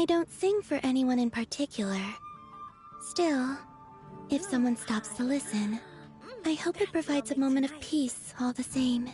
I don't sing for anyone in particular. Still, if someone stops to listen, I hope it provides a moment of peace all the same.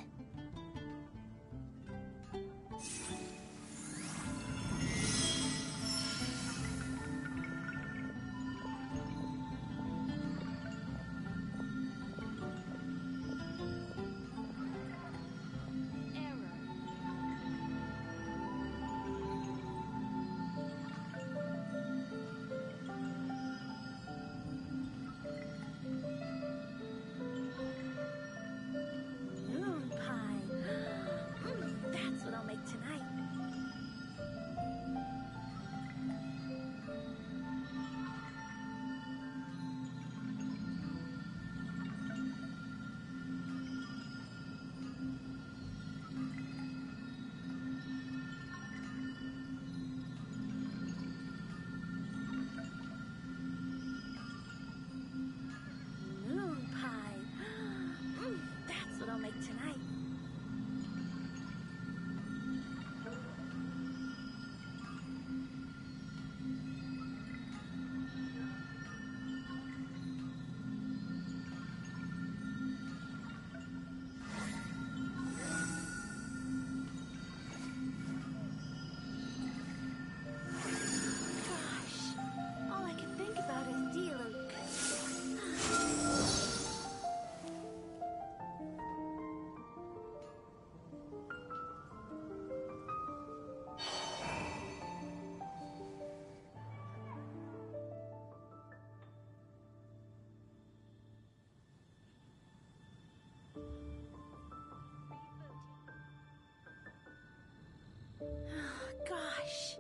Gosh,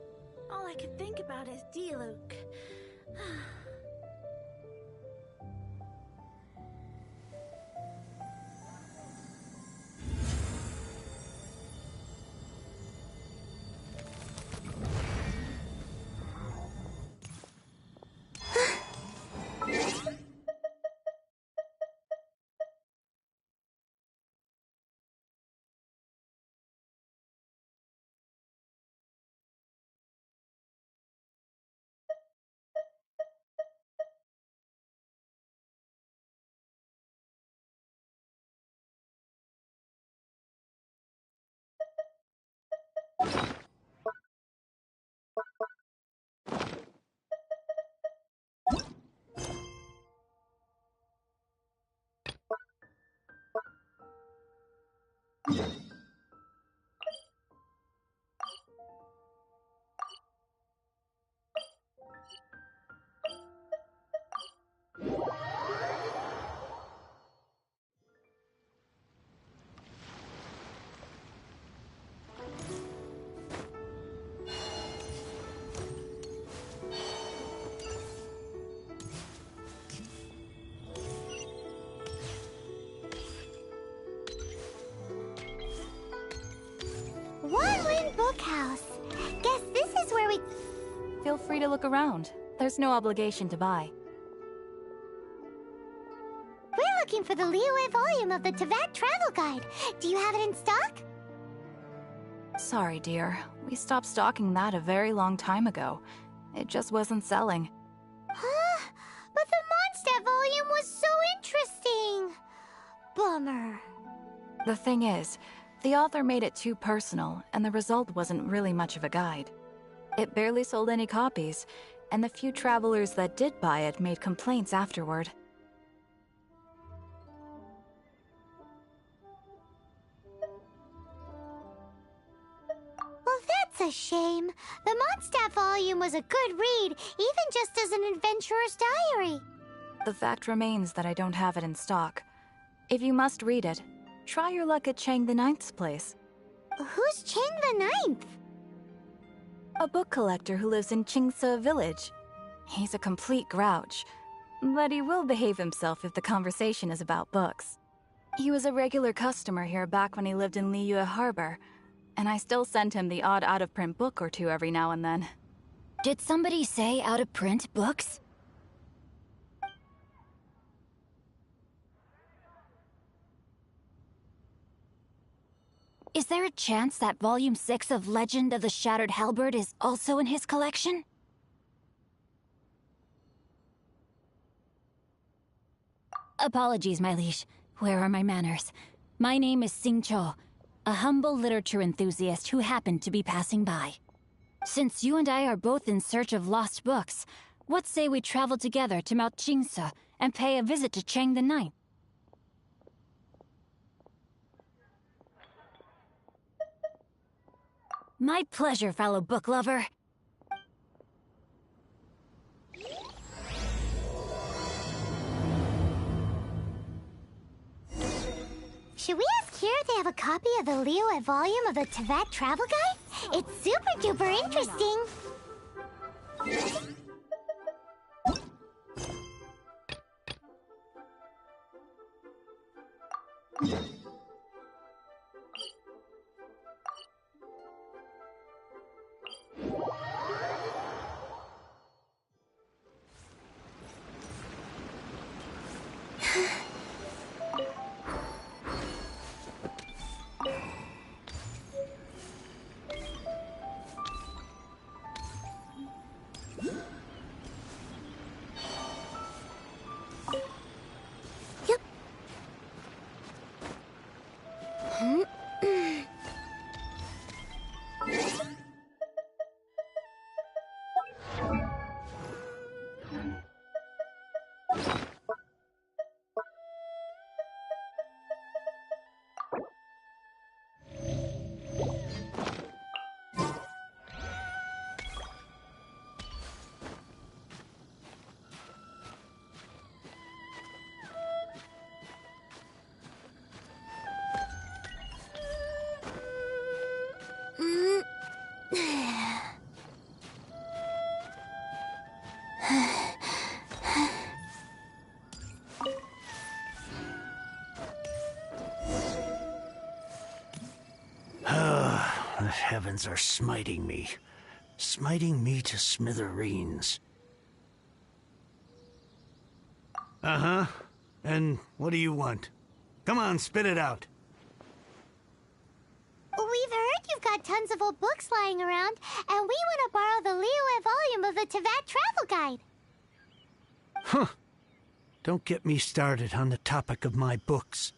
all I can think about is Diluc. One Bookhouse. Guess this is where we... Feel free to look around. There's no obligation to buy. We're looking for the Liyue volume of the Teyvat Travel Guide. Do you have it in stock? Sorry, dear. We stopped stocking that a very long time ago. It just wasn't selling. Huh? But the Mondstadt volume was so interesting. Bummer. The thing is, the author made it too personal, and the result wasn't really much of a guide. It barely sold any copies, and the few travelers that did buy it made complaints afterward. Well, that's a shame. The Mondstadt volume was a good read, even just as an adventurer's diary. The fact remains that I don't have it in stock. If you must read it, try your luck at Chang the Ninth's place. Who's Chang the Ninth? A book collector who lives in Qingce village. He's a complete grouch, but he will behave himself if the conversation is about books. He was a regular customer here back when he lived in Liyue Harbor, and I still send him the odd out-of-print book or two every now and then. Did somebody say out-of-print books? Is there a chance that Volume 6 of Legend of the Shattered Halberd is also in his collection? Apologies, my liege. Where are my manners? My name is Sing Cho, a humble literature enthusiast who happened to be passing by. Since you and I are both in search of lost books, what say we travel together to Mount Jingse and pay a visit to Chang the Ninth? My pleasure, fellow book lover. Should we ask here if they have a copy of the Liyue volume of the Tevat Travel Guide? It's super duper interesting. The heavens are smiting me to smithereens. Uh-huh. And what do you want? Come on, spit it out. We've heard you've got tons of old books lying around, and we want to borrow the Liyue volume of the Tevat Travel Guide. Huh. Don't get me started on the topic of my books.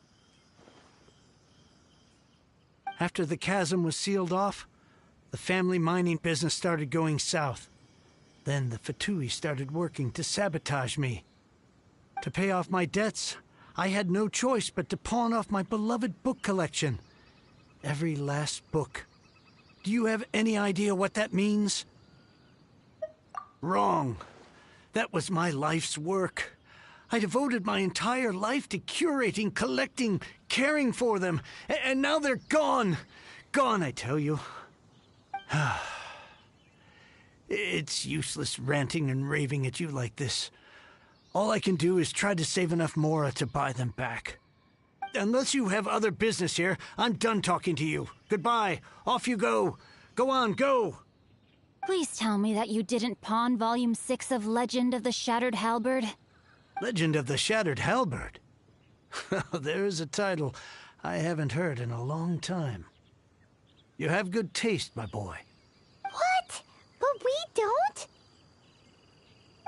After the chasm was sealed off, the family mining business started going south. Then the Fatui started working to sabotage me. To pay off my debts, I had no choice but to pawn off my beloved book collection. Every last book. Do you have any idea what that means? Wrong. That was my life's work. I devoted my entire life to curating, collecting, caring for them, and now they're gone. Gone, I tell you. It's useless ranting and raving at you like this. All I can do is try to save enough Mora to buy them back. Unless you have other business here, I'm done talking to you. Goodbye. Off you go. Go on, go. Please tell me that you didn't pawn Volume 6 of Legend of the Shattered Halberd. Legend of the Shattered Halberd? There's a title I haven't heard in a long time. You have good taste, my boy. What? But we don't?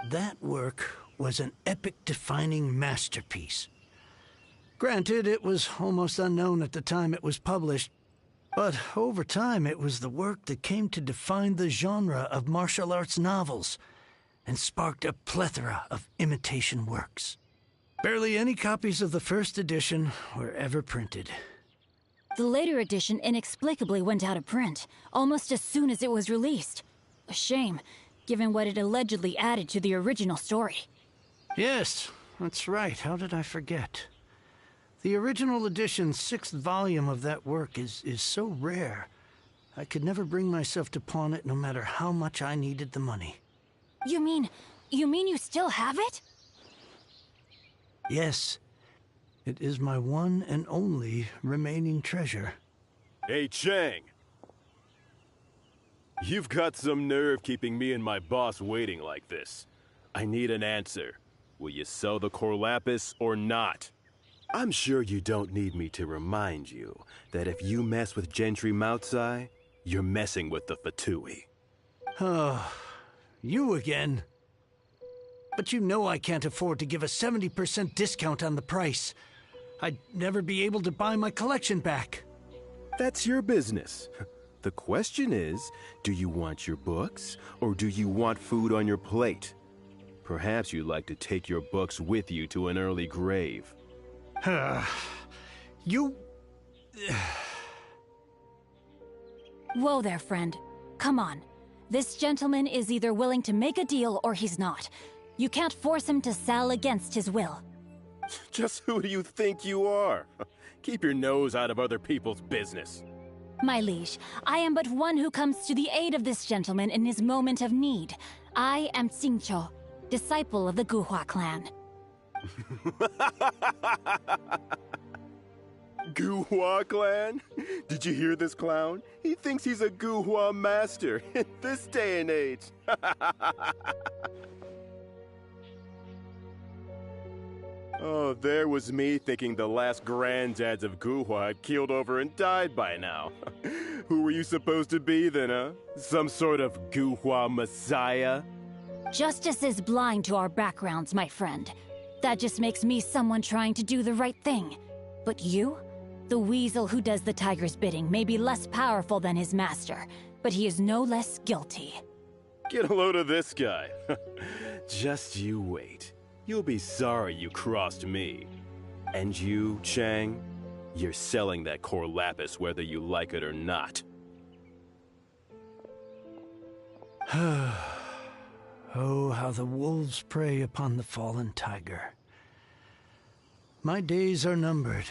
That work was an epic-defining masterpiece. Granted, it was almost unknown at the time it was published, but over time it was the work that came to define the genre of martial arts novels and sparked a plethora of imitation works. Barely any copies of the first edition were ever printed. The later edition inexplicably went out of print, almost as soon as it was released. A shame, given what it allegedly added to the original story. Yes, that's right. How did I forget? The original edition's 6th volume of that work is so rare, I could never bring myself to pawn it no matter how much I needed the money. You mean you still have it? Yes. It is my one and only remaining treasure. Hey, Chang! You've got some nerve keeping me and my boss waiting like this. I need an answer. Will you sell the Core Lapis or not? I'm sure you don't need me to remind you that if you mess with Gentry Moutsai, you're messing with the Fatui. Oh, you again. But you know I can't afford to give a 70% discount on the price. I'd never be able to buy my collection back. That's your business. The question is, do you want your books, or do you want food on your plate? Perhaps you'd like to take your books with you to an early grave. You... Whoa there, friend. Come on. This gentleman is either willing to make a deal or he's not. You can't force him to sell against his will. Just who do you think you are? Keep your nose out of other people's business. My liege, I am but one who comes to the aid of this gentleman in his moment of need. I am Xingqiu, disciple of the Guhua clan. Guhua clan? Did you hear this clown? He thinks he's a Guhua master in this day and age. Oh, there was me thinking the last granddads of Guhua had keeled over and died by now. Who were you supposed to be then, huh? Some sort of Guhua messiah? Justice is blind to our backgrounds, my friend. That just makes me someone trying to do the right thing. But you? The weasel who does the tiger's bidding may be less powerful than his master, but he is no less guilty. Get a load of this guy. Just you wait. You'll be sorry you crossed me. And you, Chang, you're selling that core lapis whether you like it or not. Oh, how the wolves prey upon the fallen tiger. My days are numbered.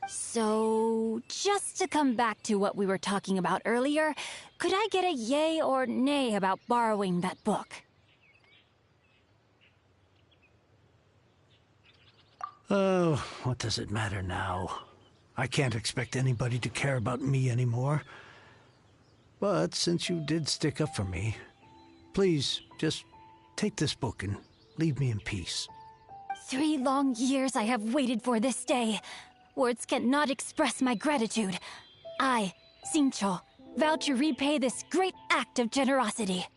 So, just to come back to what we were talking about earlier, could I get a yay or nay about borrowing that book? Oh, what does it matter now? I can't expect anybody to care about me anymore. But since you did stick up for me, please, just take this book and leave me in peace. 3 long years I have waited for this day. Words cannot express my gratitude. I, Xingqiu, vow to repay this great act of generosity.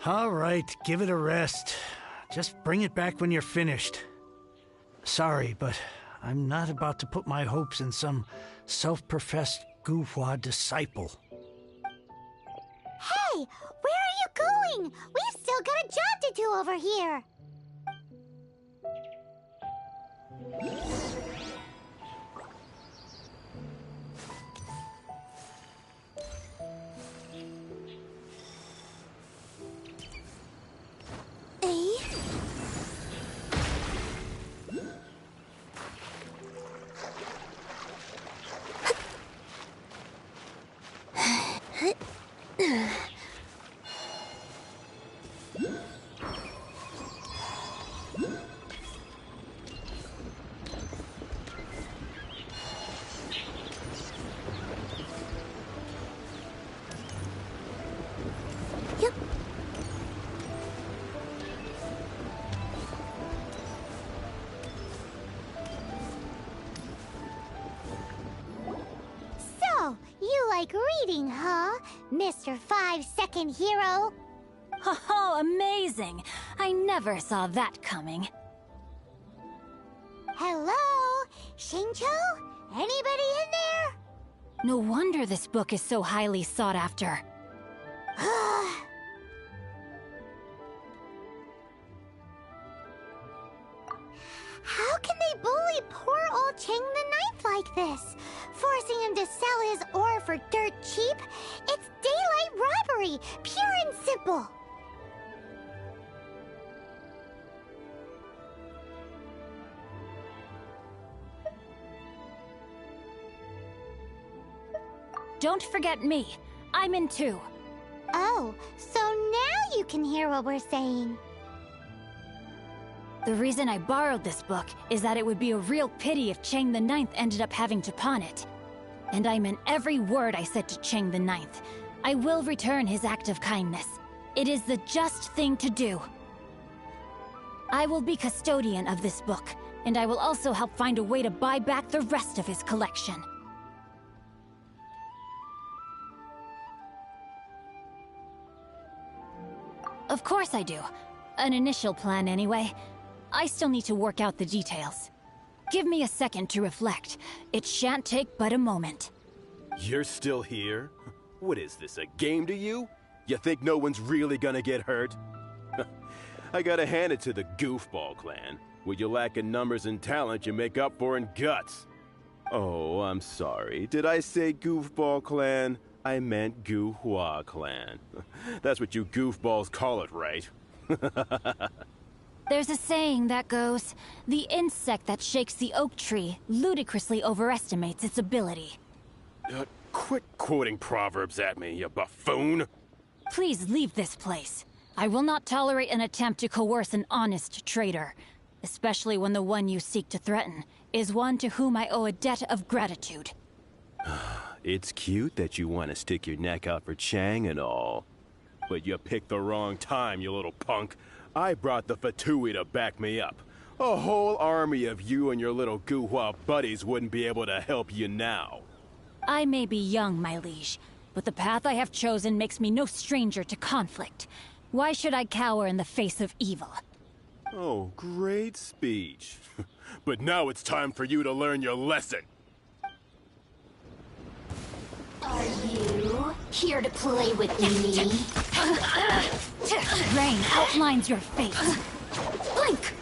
All right, give it a rest. Just bring it back when you're finished. Sorry, but I'm not about to put my hopes in some self-professed Guhua disciple. Hey, where are you going? We've still got a job to do over here. So, you like reading, huh, Mr. 5-second hero? Oh, amazing! I never saw that coming. Hello? Xingqiu? Anybody in there? No wonder this book is so highly sought after. How can they bully poor old Chang the Ninth like this? Forcing him to sell his ore for dirt cheap? It's daylight robbery, pure and simple. Don't forget me. I'm in too. Oh, so now you can hear what we're saying. The reason I borrowed this book is that it would be a real pity if Chang the Ninth ended up having to pawn it. And I meant every word I said to Chang the Ninth. I will return his act of kindness. It is the just thing to do. I will be custodian of this book, and I will also help find a way to buy back the rest of his collection. Of course I do. An initial plan, anyway. I still need to work out the details. Give me a second to reflect. It shan't take but a moment. You're still here? What is this, a game to you? You think no one's really gonna get hurt? I gotta hand it to the Goofball clan. What you lack in numbers and talent, you make up for in guts. Oh, I'm sorry. Did I say Goofball clan? I meant Guhua clan. That's what you goofballs call it, right? There's a saying that goes, the insect that shakes the oak tree ludicrously overestimates its ability. Quit quoting proverbs at me, you buffoon! Please leave this place. I will not tolerate an attempt to coerce an honest trader, especially when the one you seek to threaten is one to whom I owe a debt of gratitude. It's cute that you want to stick your neck out for Chang and all. But you picked the wrong time, you little punk. I brought the Fatui to back me up. A whole army of you and your little Guhua buddies wouldn't be able to help you now. I may be young, my liege, but the path I have chosen makes me no stranger to conflict. Why should I cower in the face of evil? Oh, great speech. But now it's time for you to learn your lesson. Are you here to play with me? Rain outlines your fate. Blink!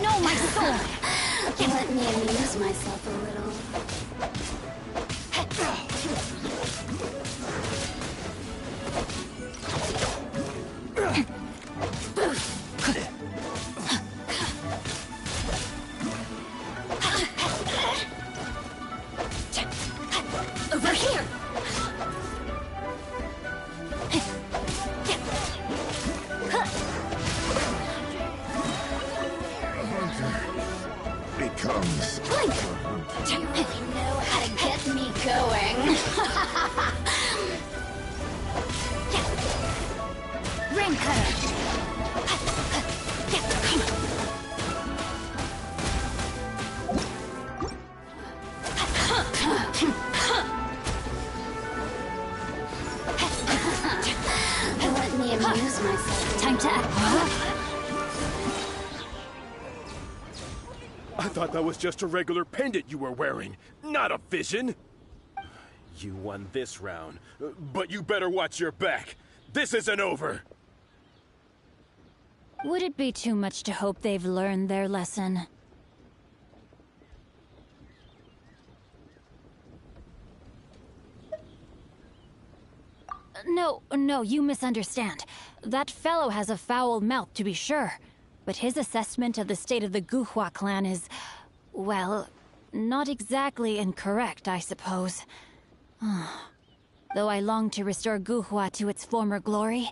No, my sword! Let me amuse myself a little. Over here! Becomes Blink! Do you really know how to get me going? Rain cutter! Let me amuse myself. Time to act. I thought that was just a regular pendant you were wearing, not a vision. You won this round, but you better watch your back. This isn't over. Would it be too much to hope they've learned their lesson? No, you misunderstand. That fellow has a foul mouth, to be sure. But his assessment of the state of the Guhua clan is, well, not exactly incorrect, I suppose. Though I long to restore Guhua to its former glory,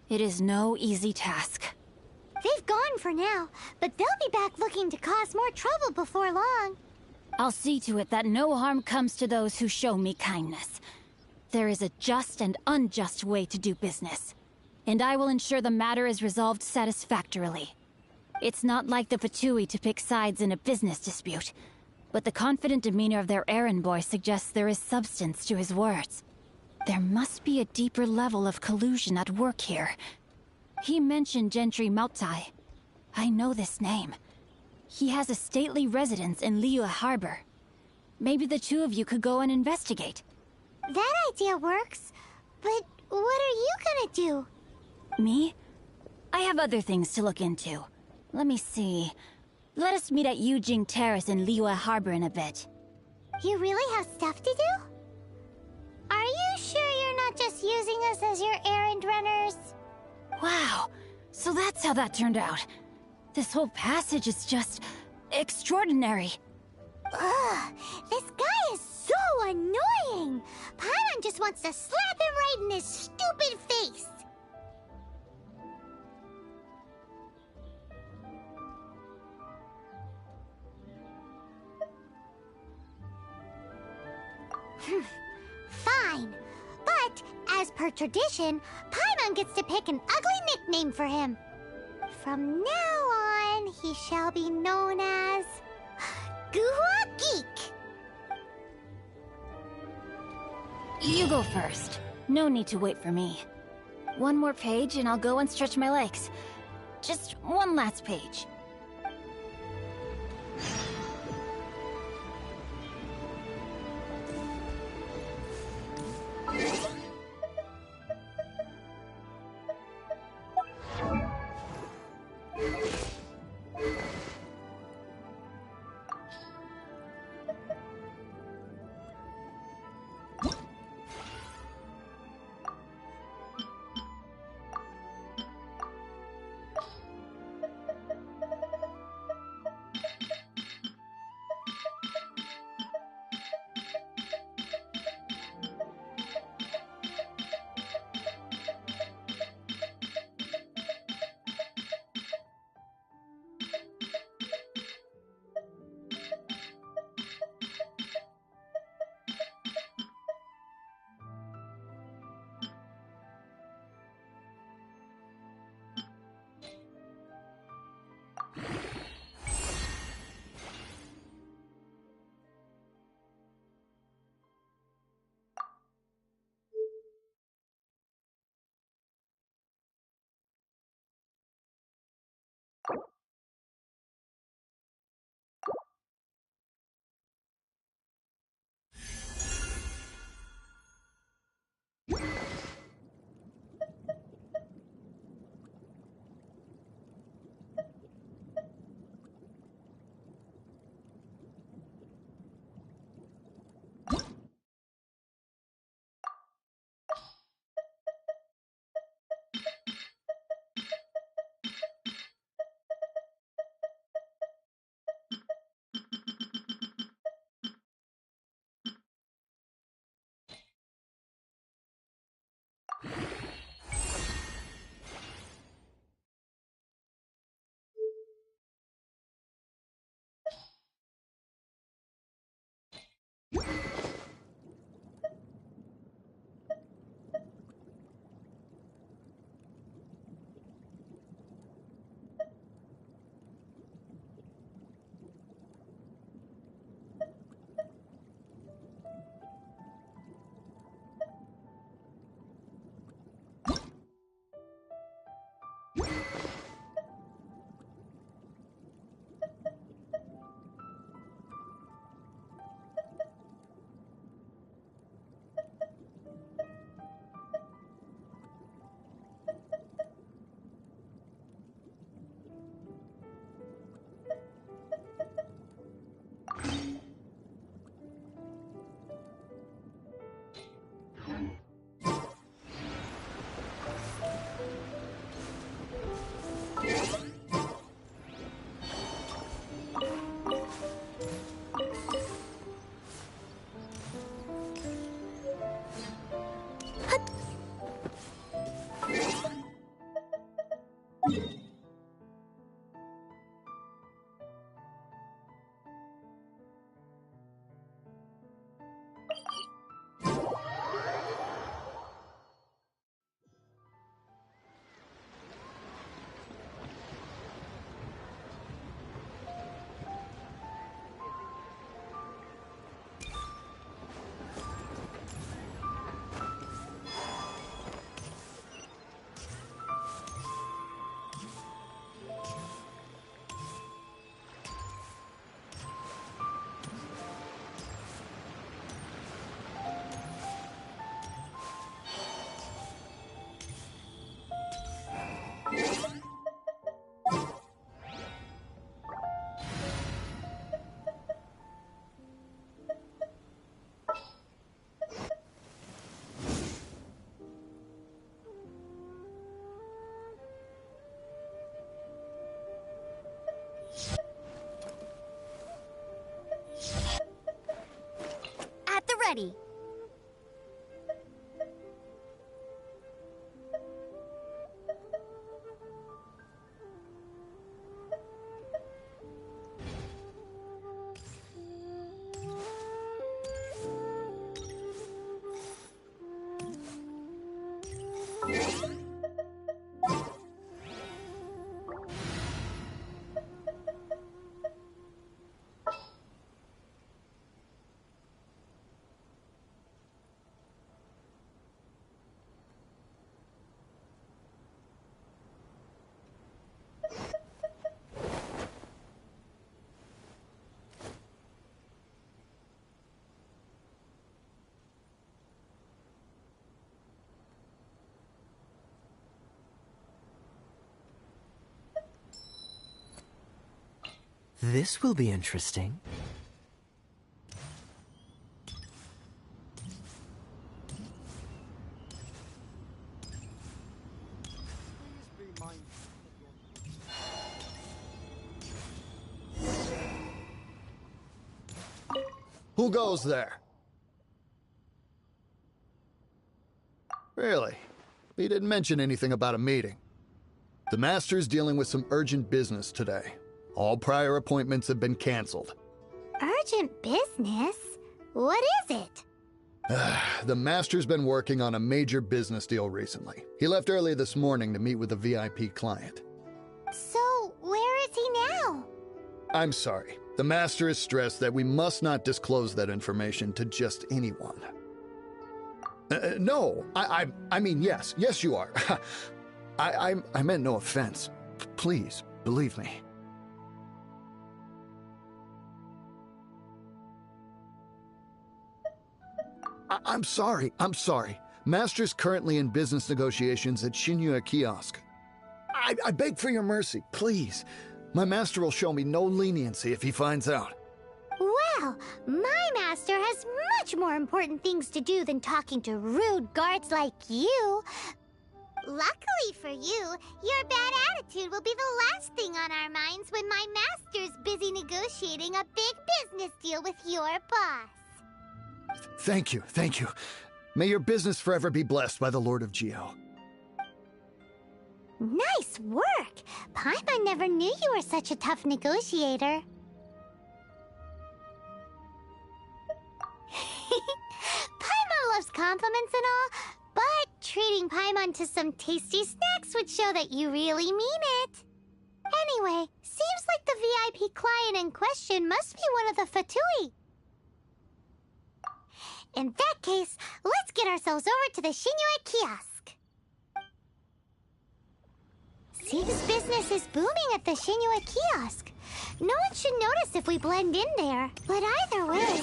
it is no easy task. They've gone for now, but they'll be back looking to cause more trouble before long. I'll see to it that no harm comes to those who show me kindness. There is a just and unjust way to do business, and I will ensure the matter is resolved satisfactorily. It's not like the Fatui to pick sides in a business dispute, but the confident demeanor of their errand boy suggests there is substance to his words. There must be a deeper level of collusion at work here. He mentioned Gentry Mautai. I know this name. He has a stately residence in Liyue Harbor. Maybe the two of you could go and investigate. That idea works, but what are you gonna do? Me? I have other things to look into. Let me see. Let us meet at Yujing Terrace in Liyue Harbor in a bit. You really have stuff to do? Are you sure you're not just using us as your errand runners? Wow, so that's how that turned out. This whole passage is just extraordinary. Ugh, this guy is so annoying! Paimon just wants to slap him right in his stupid face! Fine. But, as per tradition, Paimon gets to pick an ugly nickname for him. From now on, he shall be known as Guhua Geek. You go first. No need to wait for me. One more page and I'll go and stretch my legs. Just one last page. Ready. This will be interesting. Who goes there? Really? He didn't mention anything about a meeting. The Master's dealing with some urgent business today. All prior appointments have been canceled. Urgent business? What is it? The Master's been working on a major business deal recently. He left early this morning to meet with a VIP client. So, where is he now? I'm sorry. The Master is stressed that we must not disclose that information to just anyone. No, I mean, yes. Yes, you are. I meant no offense. Please, believe me. I'm sorry. Master's currently in business negotiations at Shinya Kiosk. I beg for your mercy, please. My master will show me no leniency if he finds out. Well, my master has much more important things to do than talking to rude guards like you. Luckily for you, your bad attitude will be the last thing on our minds when my master's busy negotiating a big business deal with your boss. Thank you. May your business forever be blessed by the Lord of Geo. Nice work! Paimon never knew you were such a tough negotiator. Paimon loves compliments and all, but treating Paimon to some tasty snacks would show that you really mean it. Anyway, seems like the VIP client in question must be one of the Fatui. In that case, let's get ourselves over to the Shinue Kiosk. Seems business is booming at the Shinue Kiosk. No one should notice if we blend in there, but either way...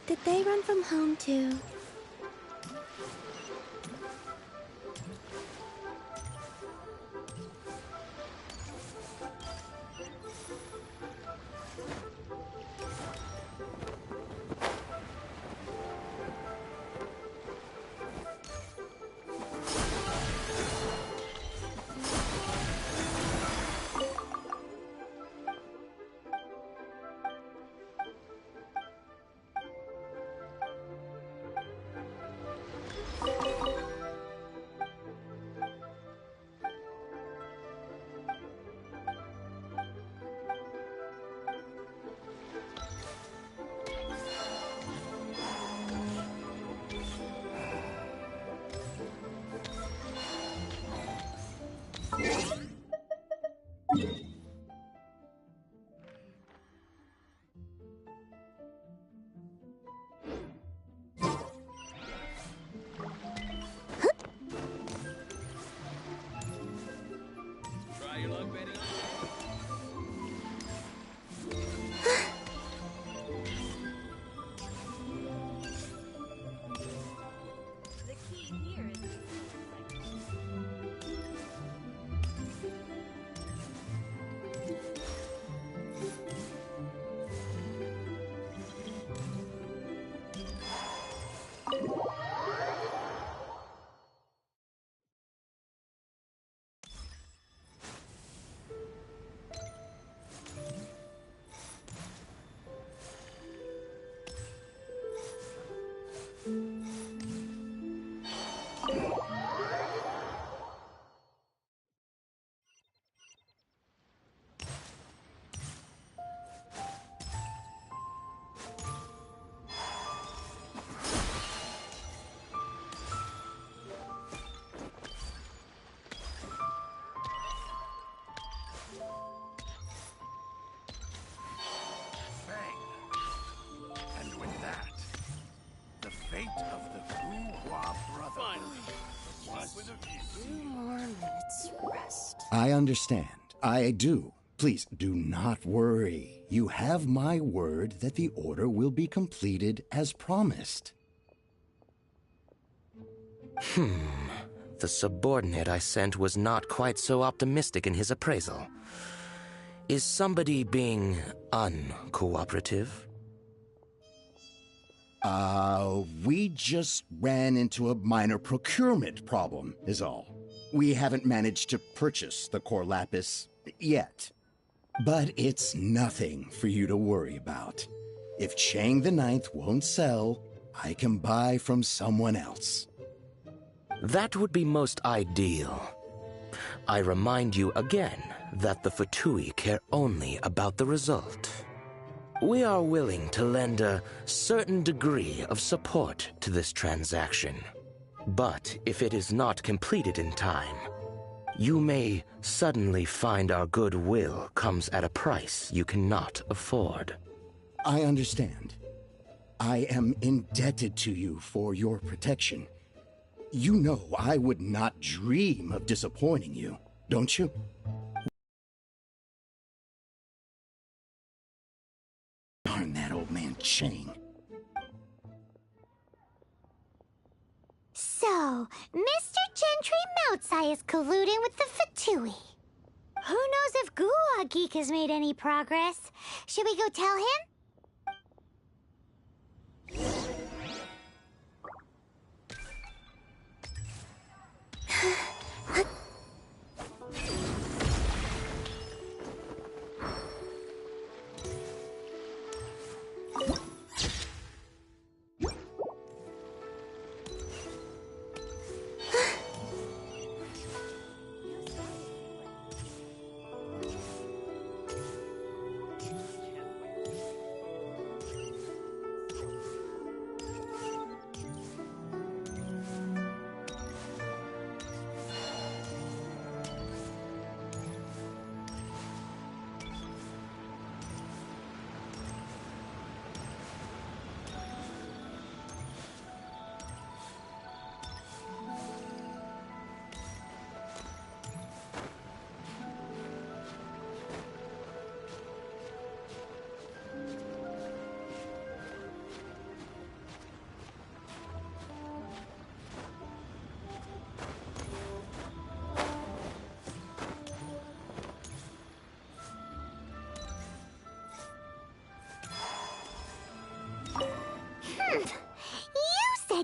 Did they run from home too? More minutes rest. I understand. I do. Please do not worry. You have my word that the order will be completed as promised. The subordinate I sent was not quite so optimistic in his appraisal. Is somebody being uncooperative? We just ran into a minor procurement problem, is all. We haven't managed to purchase the core lapis yet. But it's nothing for you to worry about. If Chang the Ninth won't sell, I can buy from someone else. That would be most ideal. I remind you again that the Fatui care only about the result. We are willing to lend a certain degree of support to this transaction. But if it is not completed in time, you may suddenly find our goodwill comes at a price you cannot afford. I understand. I am indebted to you for your protection. You know I would not dream of disappointing you, don't you? Darn that old man Chang. So, Mr. Gentry Moutsai is colluding with the Fatui. Who knows if Gulag Geek has made any progress? Should we go tell him?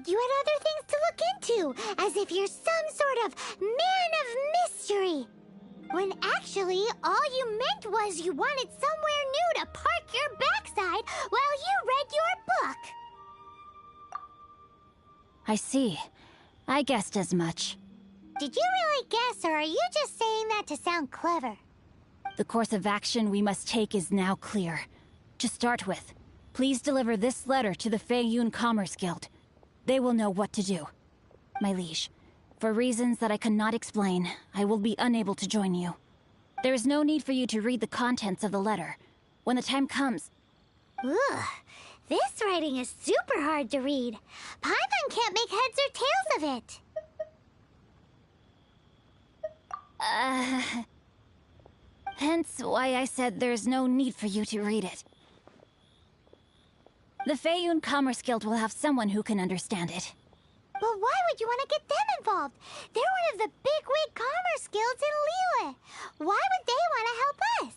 You had other things to look into, as if you're some sort of man of mystery. When actually, all you meant was you wanted somewhere new to park your backside while you read your book. I see. I guessed as much. Did you really guess, or are you just saying that to sound clever? The course of action we must take is now clear. To start with, please deliver this letter to the Feiyun Commerce Guild. They will know what to do. My liege, for reasons that I cannot explain, I will be unable to join you. There is no need for you to read the contents of the letter. When the time comes... Ugh, this writing is super hard to read. Paimon can't make heads or tails of it. Hence why I said there's no need for you to read it. The Feiyun Commerce Guild will have someone who can understand it. But why would you want to get them involved? They're one of the bigwig commerce guilds in Liyue. Why would they want to help us?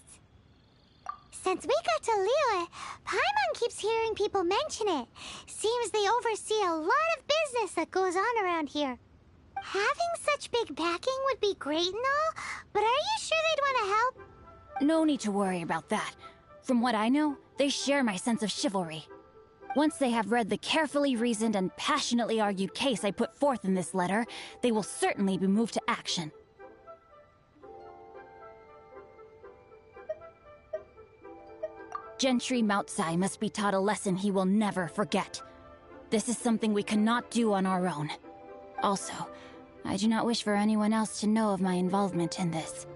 Since we got to Liyue, Paimon keeps hearing people mention it. Seems they oversee a lot of business that goes on around here. Having such big backing would be great and all, but are you sure they'd want to help? No need to worry about that. From what I know, they share my sense of chivalry. Once they have read the carefully reasoned and passionately argued case I put forth in this letter, they will certainly be moved to action. Gentry Moutsai must be taught a lesson he will never forget. This is something we cannot do on our own. Also, I do not wish for anyone else to know of my involvement in this.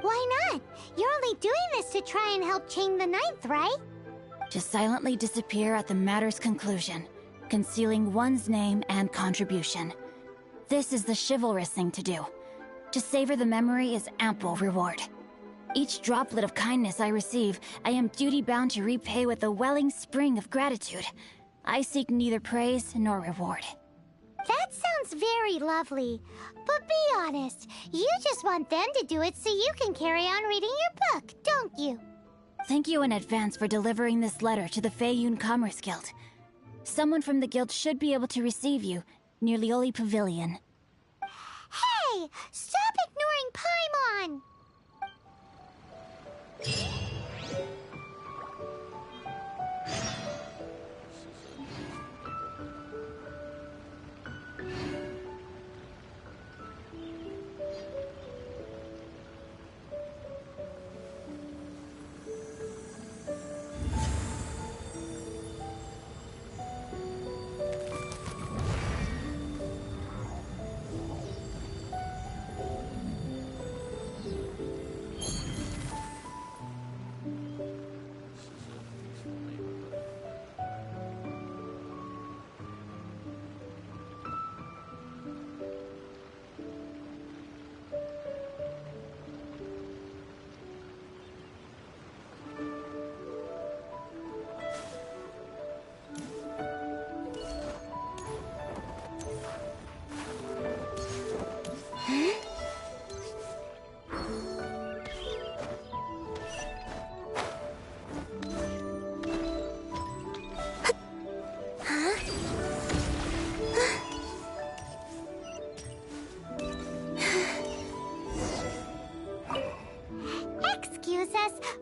Why not? You're only doing this to try and help Chang the Ninth, right? To silently disappear at the matter's conclusion. concealing one's name and contribution. This is the chivalrous thing to do. To savor the memory is ample reward. Each droplet of kindness I receive, I am duty-bound to repay with a welling spring of gratitude. I seek neither praise nor reward. That sounds very lovely. But be honest, you just want them to do it so you can carry on reading your book, don't you? Thank you in advance for delivering this letter to the Feiyun Commerce Guild. Someone from the guild should be able to receive you near Lioli Pavilion. Hey! Stop ignoring Paimon!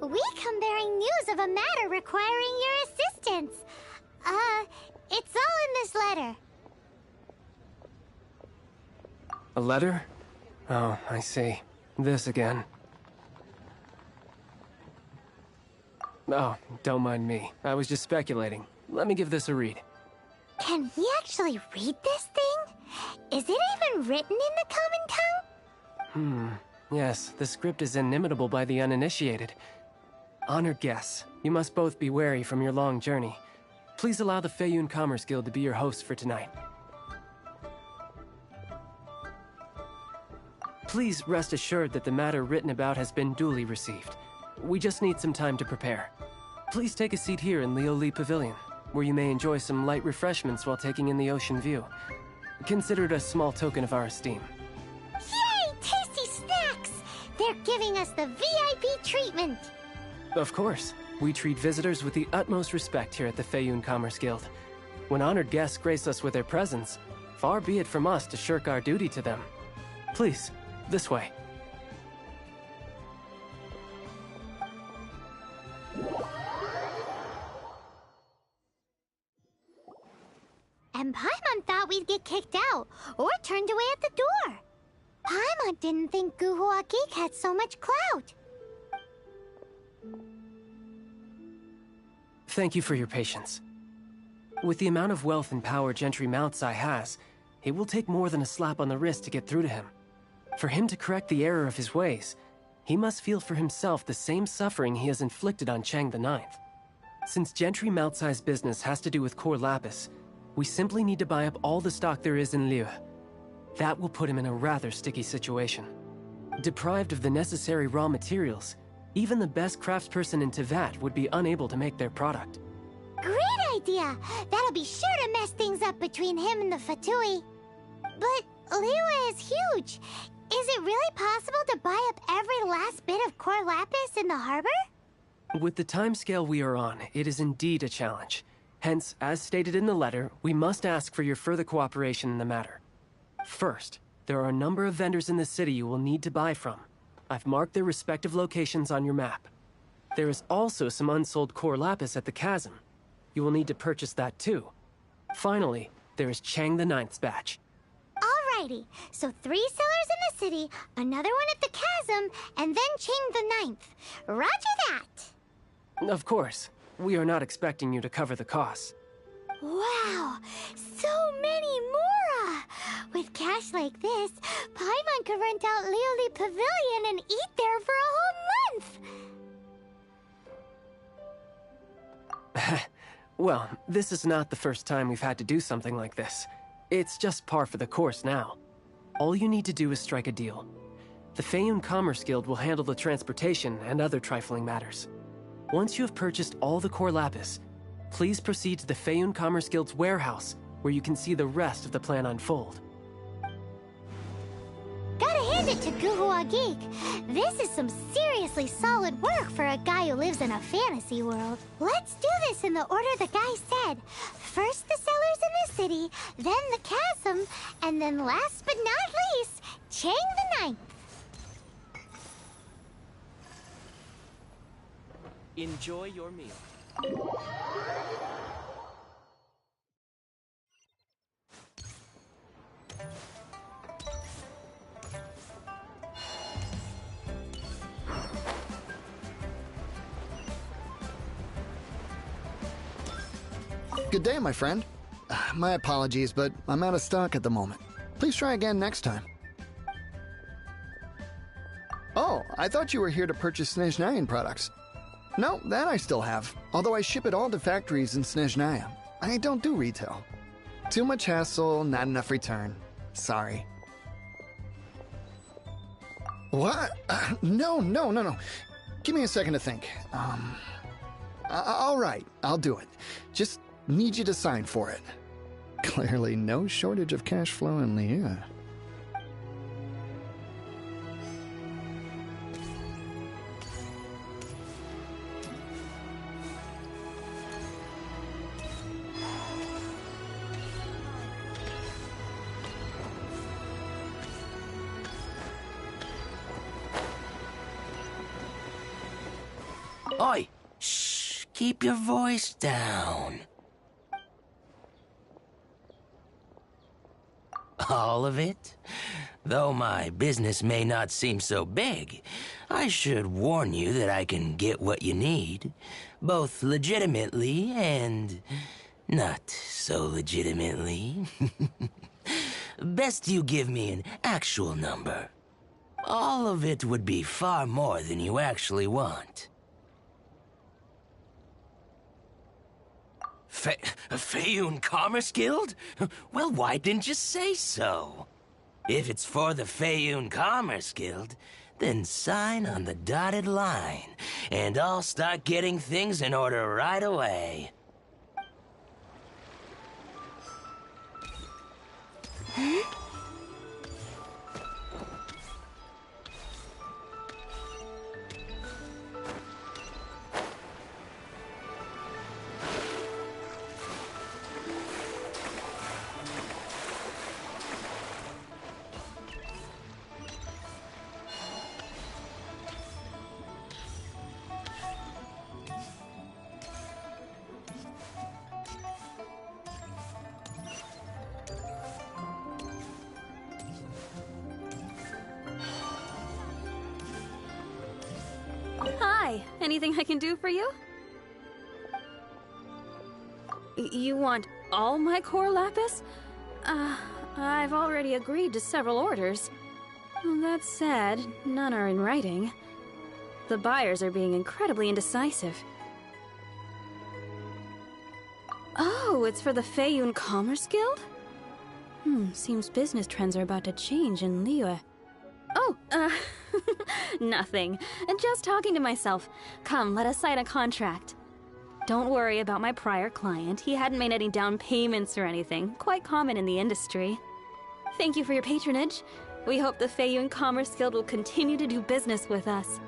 We come bearing news of a matter requiring your assistance. It's all in this letter. A letter? Oh, I see. This again. Oh, don't mind me. I was just speculating. Let me give this a read. Can we actually read this thing? Is it even written in the common tongue? Yes, the script is inimitable by the uninitiated. Honored guests, you must both be wary from your long journey. Please allow the Feiyun Commerce Guild to be your host for tonight. Please rest assured that the matter written about has been duly received. We just need some time to prepare. Please take a seat here in Lioli Pavilion, where you may enjoy some light refreshments while taking in the ocean view. Consider it a small token of our esteem. Yay! Tasty snacks! They're giving us the VIP treatment! Of course. We treat visitors with the utmost respect here at the Feiyun Commerce Guild. When honored guests grace us with their presence, far be it from us to shirk our duty to them. Please, this way. And Paimon thought we'd get kicked out, or turned away at the door. Paimon didn't think Guhua Geek had so much clout. Thank you for your patience. With the amount of wealth and power Gentry Mount's Eye has, it will take more than a slap on the wrist to get through to him. For him to correct the error of his ways, he must feel for himself the same suffering he has inflicted on Chang the Ninth. Since Gentry Mount's Eye's business has to do with core lapis, we simply need to buy up all the stock there is in Liu. That will put him in a rather sticky situation. Deprived of the necessary raw materials, even the best craftsperson in Tevat would be unable to make their product. Great idea! That'll be sure to mess things up between him and the Fatui. But Liyue is huge. Is it really possible to buy up every last bit of core lapis in the harbor? With the timescale we are on, it is indeed a challenge. Hence, as stated in the letter, we must ask for your further cooperation in the matter. First, there are a number of vendors in the city you will need to buy from. I've marked their respective locations on your map. There is also some unsold core lapis at the chasm. You will need to purchase that too. Finally, there is Chang the Ninth's batch. Alrighty, so 3 sellers in the city, another one at the chasm, and then Chang the Ninth. Roger that! Of course, we are not expecting you to cover the costs. Wow, so many Mora! With cash like this, Paimon could rent out Lioli Pavilion and eat there for a whole month! Well, this is not the first time we've had to do something like this. It's just par for the course now. All you need to do is strike a deal. The Feiyun Commerce Guild will handle the transportation and other trifling matters. Once you have purchased all the core lapis, please proceed to the Feiyun Commerce Guild's warehouse, where you can see the rest of the plan unfold. Gotta hand it to Guhua Geek. This is some seriously solid work for a guy who lives in a fantasy world. Let's do this in the order the guy said. First the cellars in the city, then the chasm, and then last but not least, Chang the Ninth. Enjoy your meal. Good day, my friend. My apologies, but I'm out of stock at the moment. Please try again next time. Oh, I thought you were here to purchase Snezhnayan products. No, that I still have, although I ship it all to factories in Snezhnaya. I don't do retail. Too much hassle, not enough return. Sorry. What? No. Give me a second to think. All right, I'll do it. Just need you to sign for it. Clearly no shortage of cash flow in Liyue. Oi! Shh! Keep your voice down. All of it? Though my business may not seem so big, I should warn you that I can get what you need, both legitimately and not so legitimately. Best you give me an actual number. All of it would be far more than you actually want. Feiyun Commerce Guild? Well, why didn't you say so? If it's for the Feiyun Commerce Guild, then sign on the dotted line, and I'll start getting things in order right away. Hi, anything I can do for you? You want all my core lapis? I've already agreed to several orders. That said, none are in writing. The buyers are being incredibly indecisive. Oh, it's for the Feiyun Commerce Guild? Seems business trends are about to change in Liyue. Oh, nothing. Just talking to myself. Come, let us sign a contract. Don't worry about my prior client. He hadn't made any down payments or anything. Quite common in the industry. Thank you for your patronage. We hope the Feiyun Commerce Guild will continue to do business with us.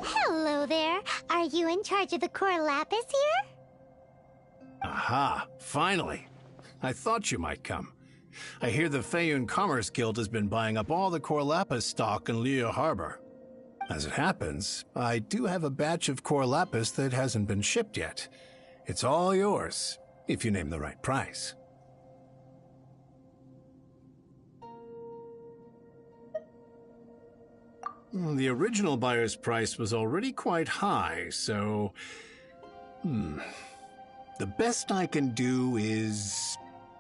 Hello there. Are you in charge of the core lapis here? Aha, finally. I thought you might come. I hear the Feiyun Commerce Guild has been buying up all the core lapis stock in Liyue Harbor. As it happens, I do have a batch of core lapis that hasn't been shipped yet. It's all yours, if you name the right price. The original buyer's price was already quite high, so... The best I can do is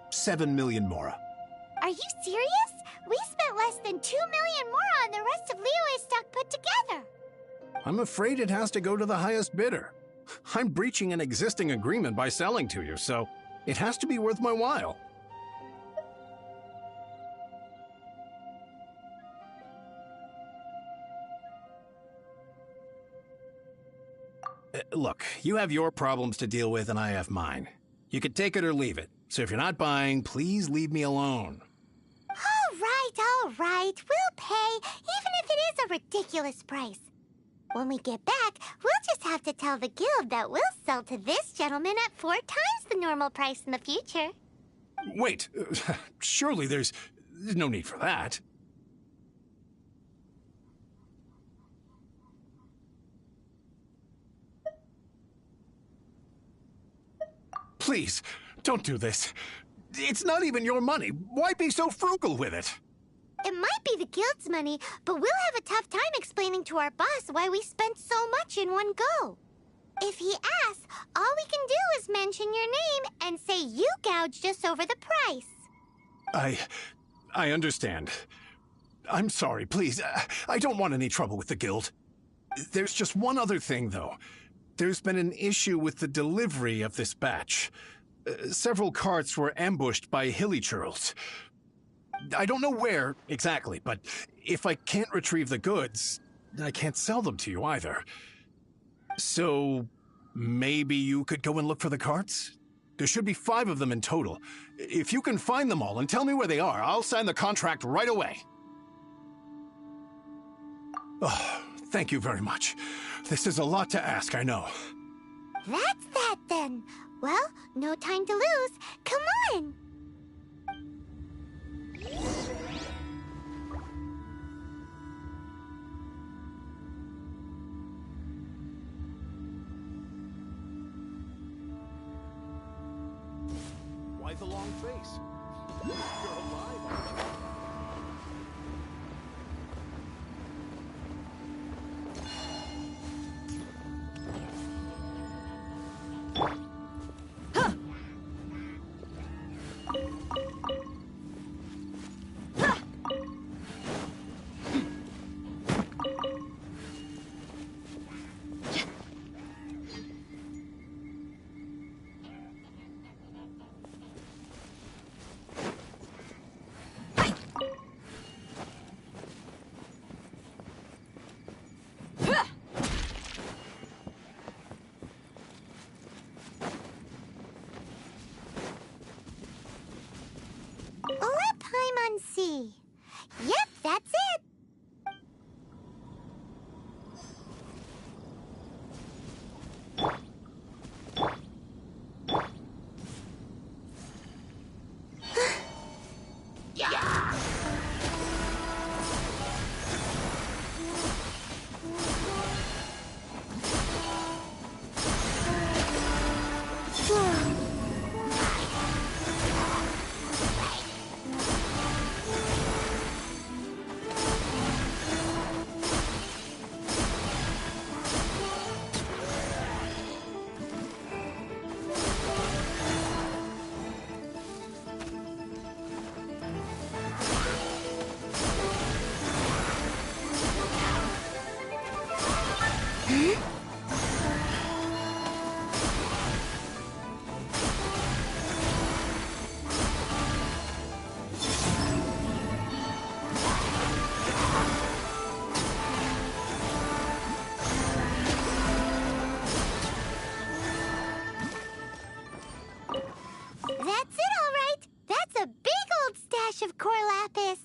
7 million mora. Are you serious? We spent less than 2 million more on the rest of Liyue's stock put together. I'm afraid it has to go to the highest bidder. I'm breaching an existing agreement by selling to you, so it has to be worth my while. Look, you have your problems to deal with and I have mine. You can take it or leave it. So if you're not buying, please leave me alone. All right. We'll pay, even if it is a ridiculous price. When we get back, we'll just have to tell the guild that we'll sell to this gentleman at 4 times the normal price in the future. Wait, surely there's no need for that. Please, don't do this. It's not even your money. Why be so frugal with it? It might be the guild's money, but we'll have a tough time explaining to our boss why we spent so much in one go. If he asks, all we can do is mention your name and say you gouged us over the price. I understand. I'm sorry, please. I don't want any trouble with the guild. There's just one other thing, though. There's been an issue with the delivery of this batch. Several carts were ambushed by hilly-churls. I don't know where exactly, but if I can't retrieve the goods, I can't sell them to you either. So maybe you could go and look for the carts? There should be 5 of them in total. If you can find them all and tell me where they are, I'll sign the contract right away. Oh, thank you very much. This is a lot to ask, I know. That's that then. Well, no time to lose. Come on! Why the long face? You're alive, aren't you? Let Paimon see. Yep, that's it. stash of core lapis.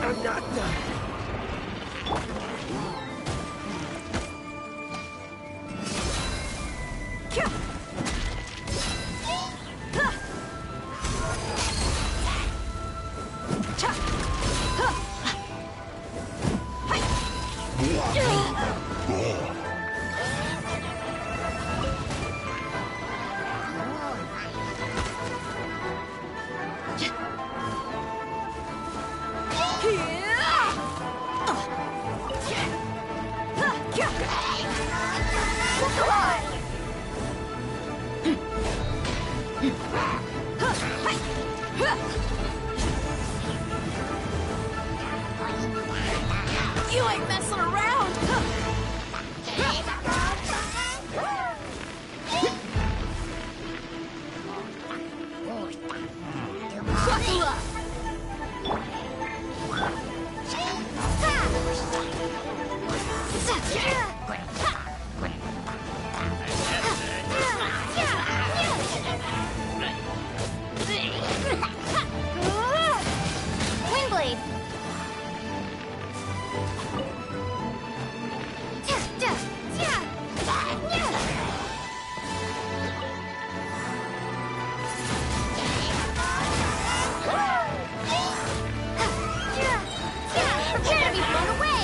I'm not done. You ain't messing around! Buckle up! Windblade! Prepare to be blown away!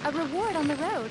A reward on the road.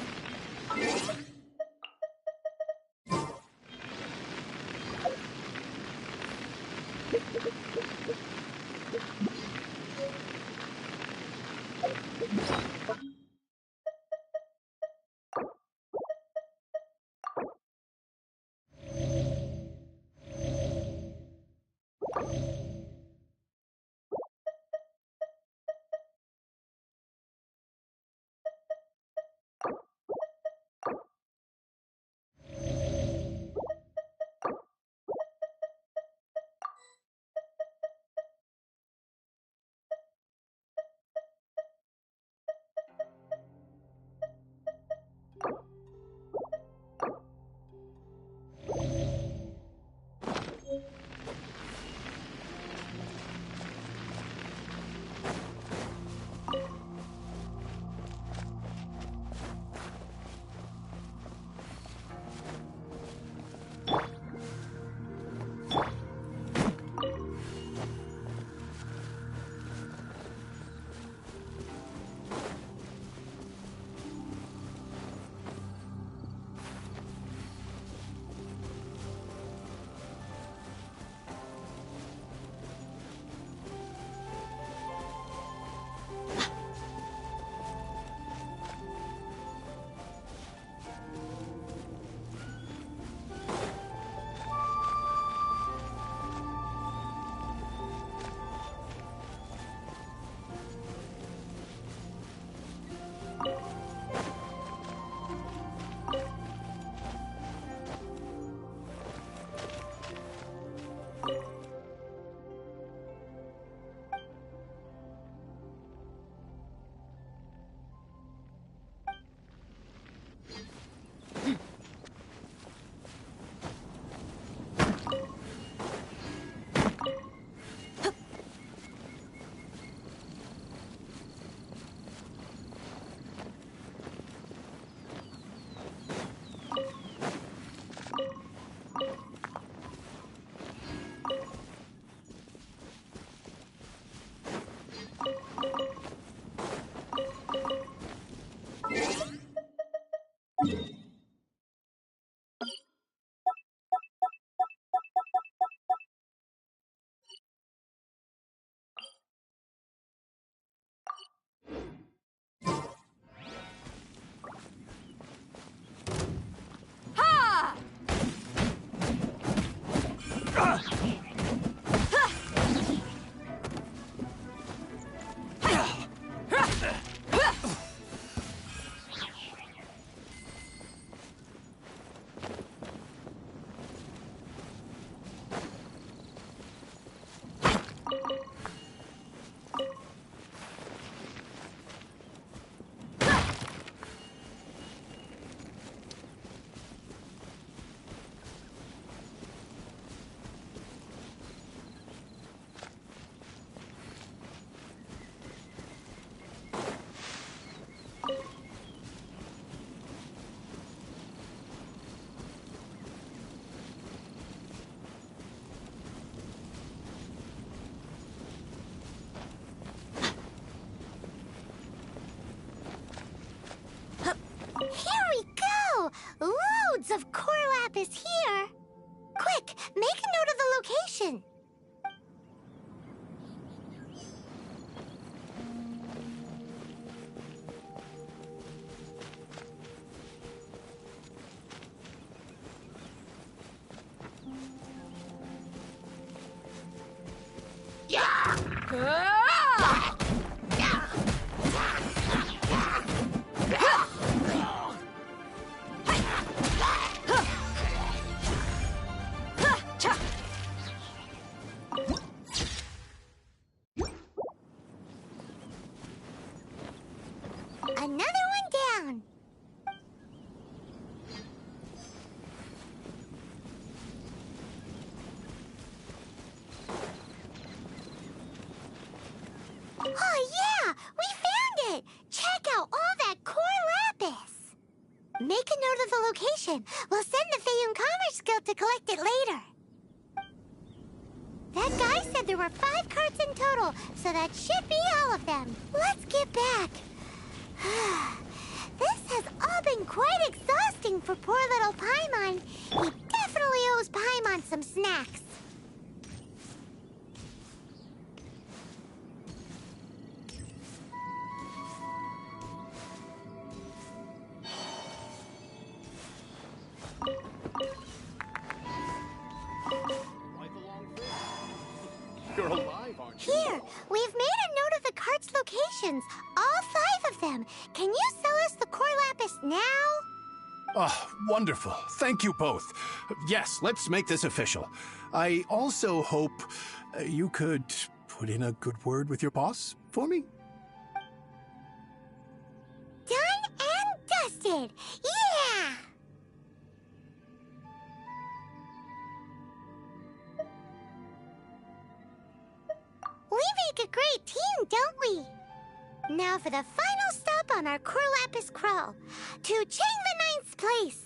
Another one down. Oh yeah, we found it! Check out all that core lapis! Make a note of the location. We'll send the Feiyun Commerce Guild to collect it later. That guy said there were 5 carts in total, so that should be all of them. Let's get back. This has all been quite exhausting for poor little Paimon. He definitely owes Paimon some snacks. You're alive, aren't you? Here, we've made a note of the cart's locations. All 5 of them. Can you sell us the core lapis now? Oh, wonderful. Thank you both. Yes, let's make this official. I also hope you could put in a good word with your boss for me. Done and dusted. Yeah! We make a great team, don't we? Now for the final stop on our core lapis crawl. To Chang the Ninth's place.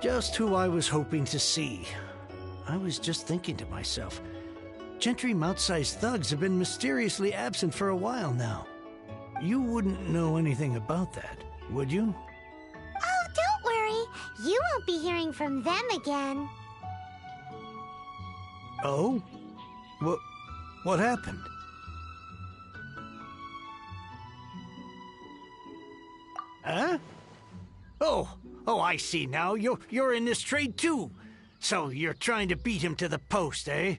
Just who I was hoping to see. I was just thinking to myself, Gentry mouth-sized thugs have been mysteriously absent for a while now. You wouldn't know anything about that, would you? Oh, don't worry. You won't be hearing from them again. Oh? What happened? Huh? Oh, I see now. You're in this trade too. So you're trying to beat him to the post, eh?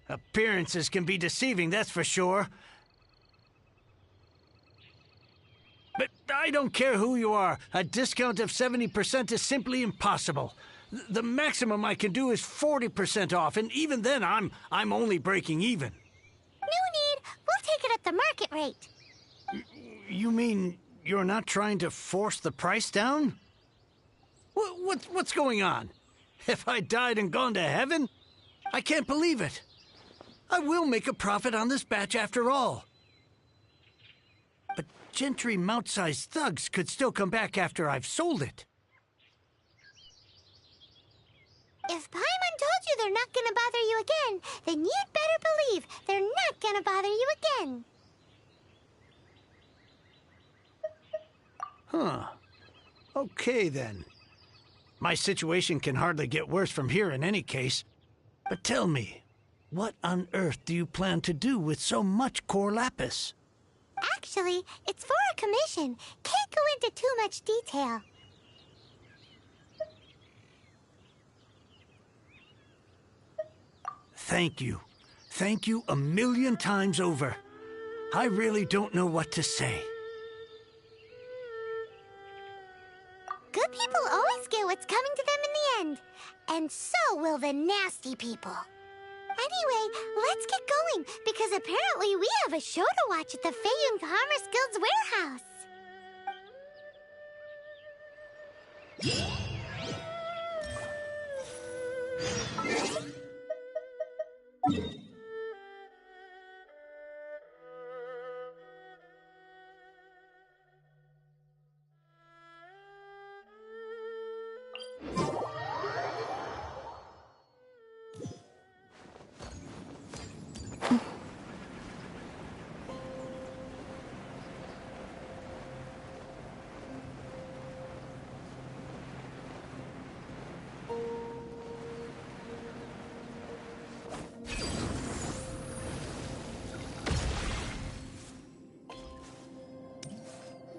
Appearances can be deceiving, that's for sure. But I don't care who you are. A discount of 70% is simply impossible. The maximum I can do is 40% off, and even then I'm only breaking even. No need. We'll take it at the market rate. You mean you're not trying to force the price down? What's going on? Have I died and gone to heaven? I can't believe it. I will make a profit on this batch after all. But Gentry mouth-sized thugs could still come back after I've sold it. they're not gonna bother you again, then you'd better believe they're not gonna bother you again. Huh. Okay, then. My situation can hardly get worse from here in any case. But tell me, what on earth do you plan to do with so much core lapis? Actually, it's for a commission. Can't go into too much detail. Thank you. Thank you a million times over. I really don't know what to say. Good people always get what's coming to them in the end. And so will the nasty people. Anyway, let's get going, because apparently we have a show to watch at the Feiyun Commerce Guild's warehouse.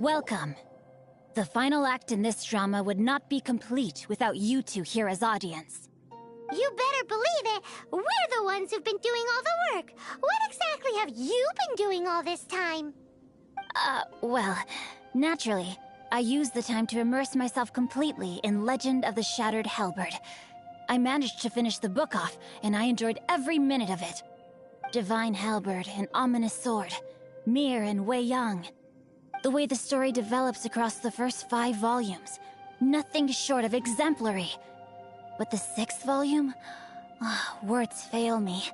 Welcome. The final act in this drama would not be complete without you two here as audience. You better believe it. We're the ones who've been doing all the work. What exactly have you been doing all this time? Well, naturally, I used the time to immerse myself completely in Legend of the Shattered Halberd. I managed to finish the book off, and I enjoyed every minute of it. Divine Halberd, an ominous sword. Mir and Wei Yang. The way the story develops across the first 5 volumes, nothing short of exemplary. But the 6th volume? Words fail me.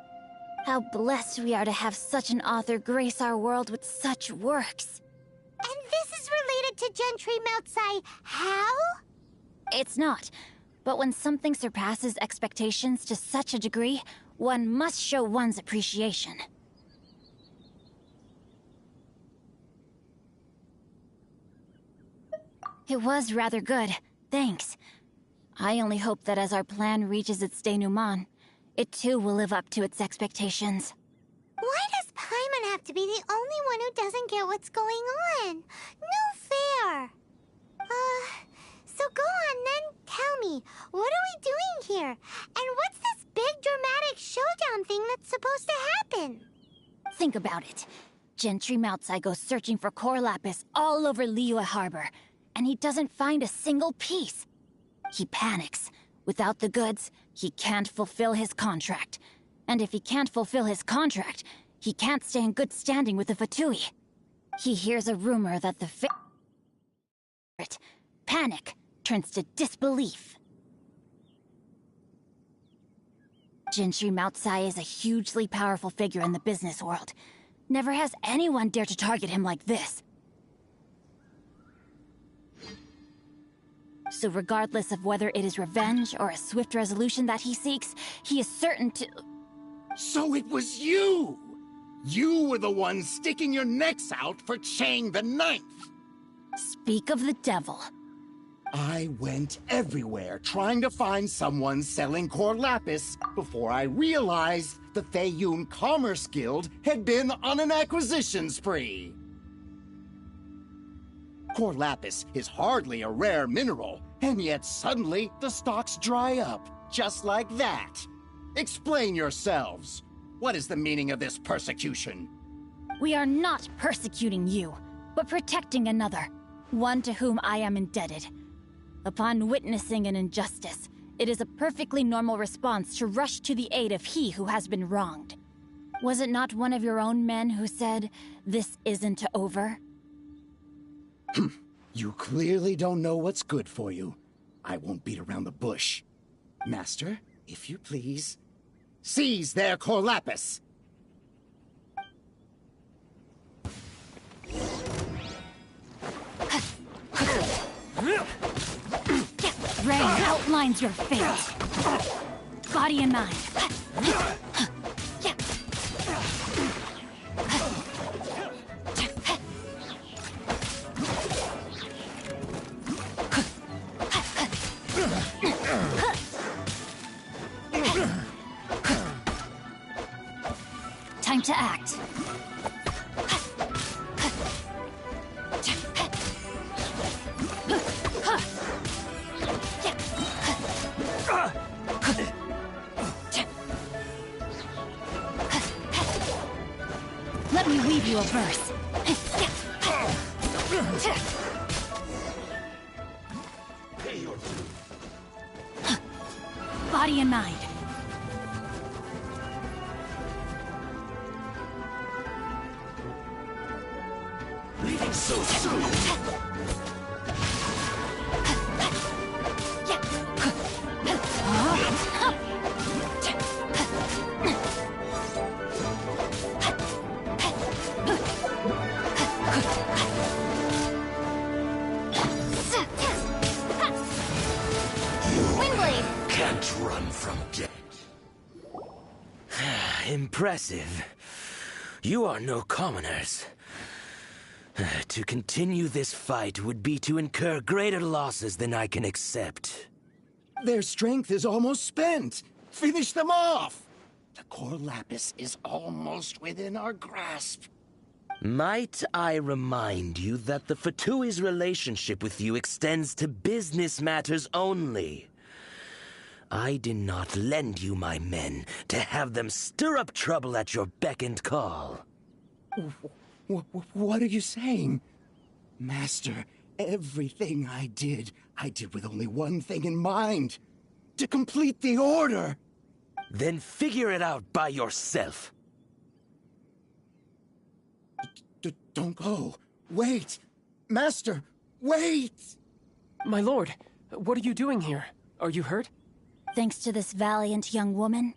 How blessed we are to have such an author grace our world with such works. And this is related to Gentry Moutsai how? It's not. But when something surpasses expectations to such a degree, one must show one's appreciation. It was rather good, thanks. I only hope that as our plan reaches its denouement, it too will live up to its expectations. Why does Paimon have to be the only one who doesn't get what's going on? No fair. So go on then, tell me, what are we doing here? And what's this big dramatic showdown thing that's supposed to happen? Think about it. Gentry Moutsai goes searching for core lapis all over Liyue Harbor, and he doesn't find a single piece. He panics. Without the goods, he can't fulfill his contract. And if he can't fulfill his contract, he can't stay in good standing with the Fatui. He hears a rumor that the panic turns to disbelief. Gentry Moutsai is a hugely powerful figure in the business world. Never has anyone dared to target him like this. So regardless of whether it is revenge or a swift resolution that he seeks, he is certain to... So it was you! You were the one sticking your necks out for Chang the Ninth! Speak of the devil. I went everywhere trying to find someone selling core lapis before I realized the Feiyun Commerce Guild had been on an acquisition spree. Core lapis is hardly a rare mineral, and yet suddenly the stocks dry up, just like that. Explain yourselves. What is the meaning of this persecution? We are not persecuting you, but protecting another, one to whom I am indebted. Upon witnessing an injustice, it is a perfectly normal response to rush to the aid of he who has been wronged. Was it not one of your own men who said, "This isn't over"? You clearly don't know what's good for you. I won't beat around the bush. Master, if you please, seize their core lapis! Rain outlines your fate. Body and mind. Time to act. Let me weave you a verse. Body and mind. Leaving so soon. Windblade! Can't run from death. Impressive. You are no commoners. To continue this fight would be to incur greater losses than I can accept. Their strength is almost spent. Finish them off. The core lapis is almost within our grasp. Might I remind you that the Fatui's relationship with you extends to business matters only? I did not lend you my men to have them stir up trouble at your beck and call. What are you saying? Master, everything I did with only one thing in mind. To complete the order. Then figure it out by yourself. Don't go. Wait. Master, wait! My lord, what are you doing here? Are you hurt? Thanks to this valiant young woman,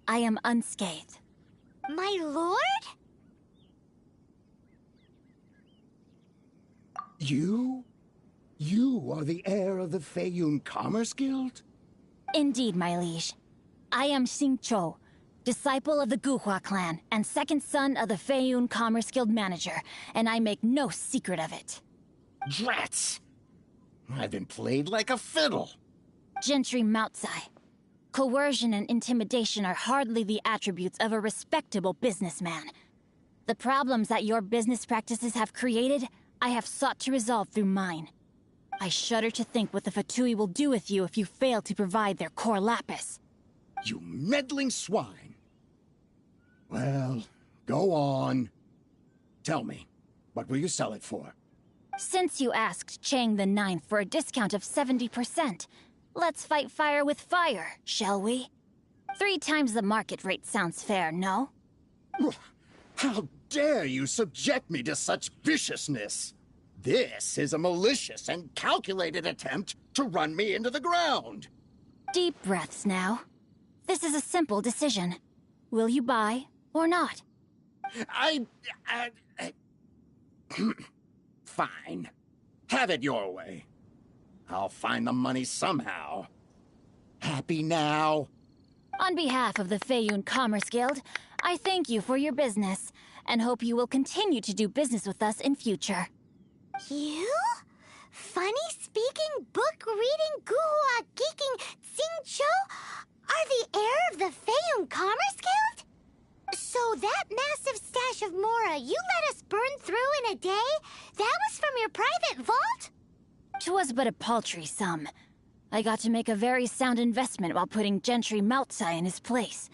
I am unscathed. My lord? You? You are the heir of the Feiyun Commerce Guild? Indeed, my liege. I am Xingqiu, disciple of the Guhua clan and second son of the Feiyun Commerce Guild manager, and I make no secret of it. Drats! I've been played like a fiddle. Gentry Moutsai. Coercion and intimidation are hardly the attributes of a respectable businessman. The problems that your business practices have created, I have sought to resolve through mine. I shudder to think what the Fatui will do with you if you fail to provide their core lapis. You meddling swine. Well, go on. Tell me, what will you sell it for? Since you asked Chang the Ninth for a discount of 70%, let's fight fire with fire, shall we? 3 times the market rate sounds fair, no? How dare you subject me to such viciousness? This is a malicious and calculated attempt to run me into the ground. Deep breaths now. This is a simple decision. Will you buy or not? Fine. Have it your way. I'll find the money somehow. Happy now? On behalf of the Feiyun Commerce Guild, I thank you for your business, and hope you will continue to do business with us in future. You? Funny-speaking, book-reading, guhua geeking Xingqiu are the heir of the Feiyun Commerce Guild? So that massive stash of Mora you let us burn through in a day, that was from your private vault? 'Twas but a paltry sum. I got to make a very sound investment while putting Gentry Moutsai in his place.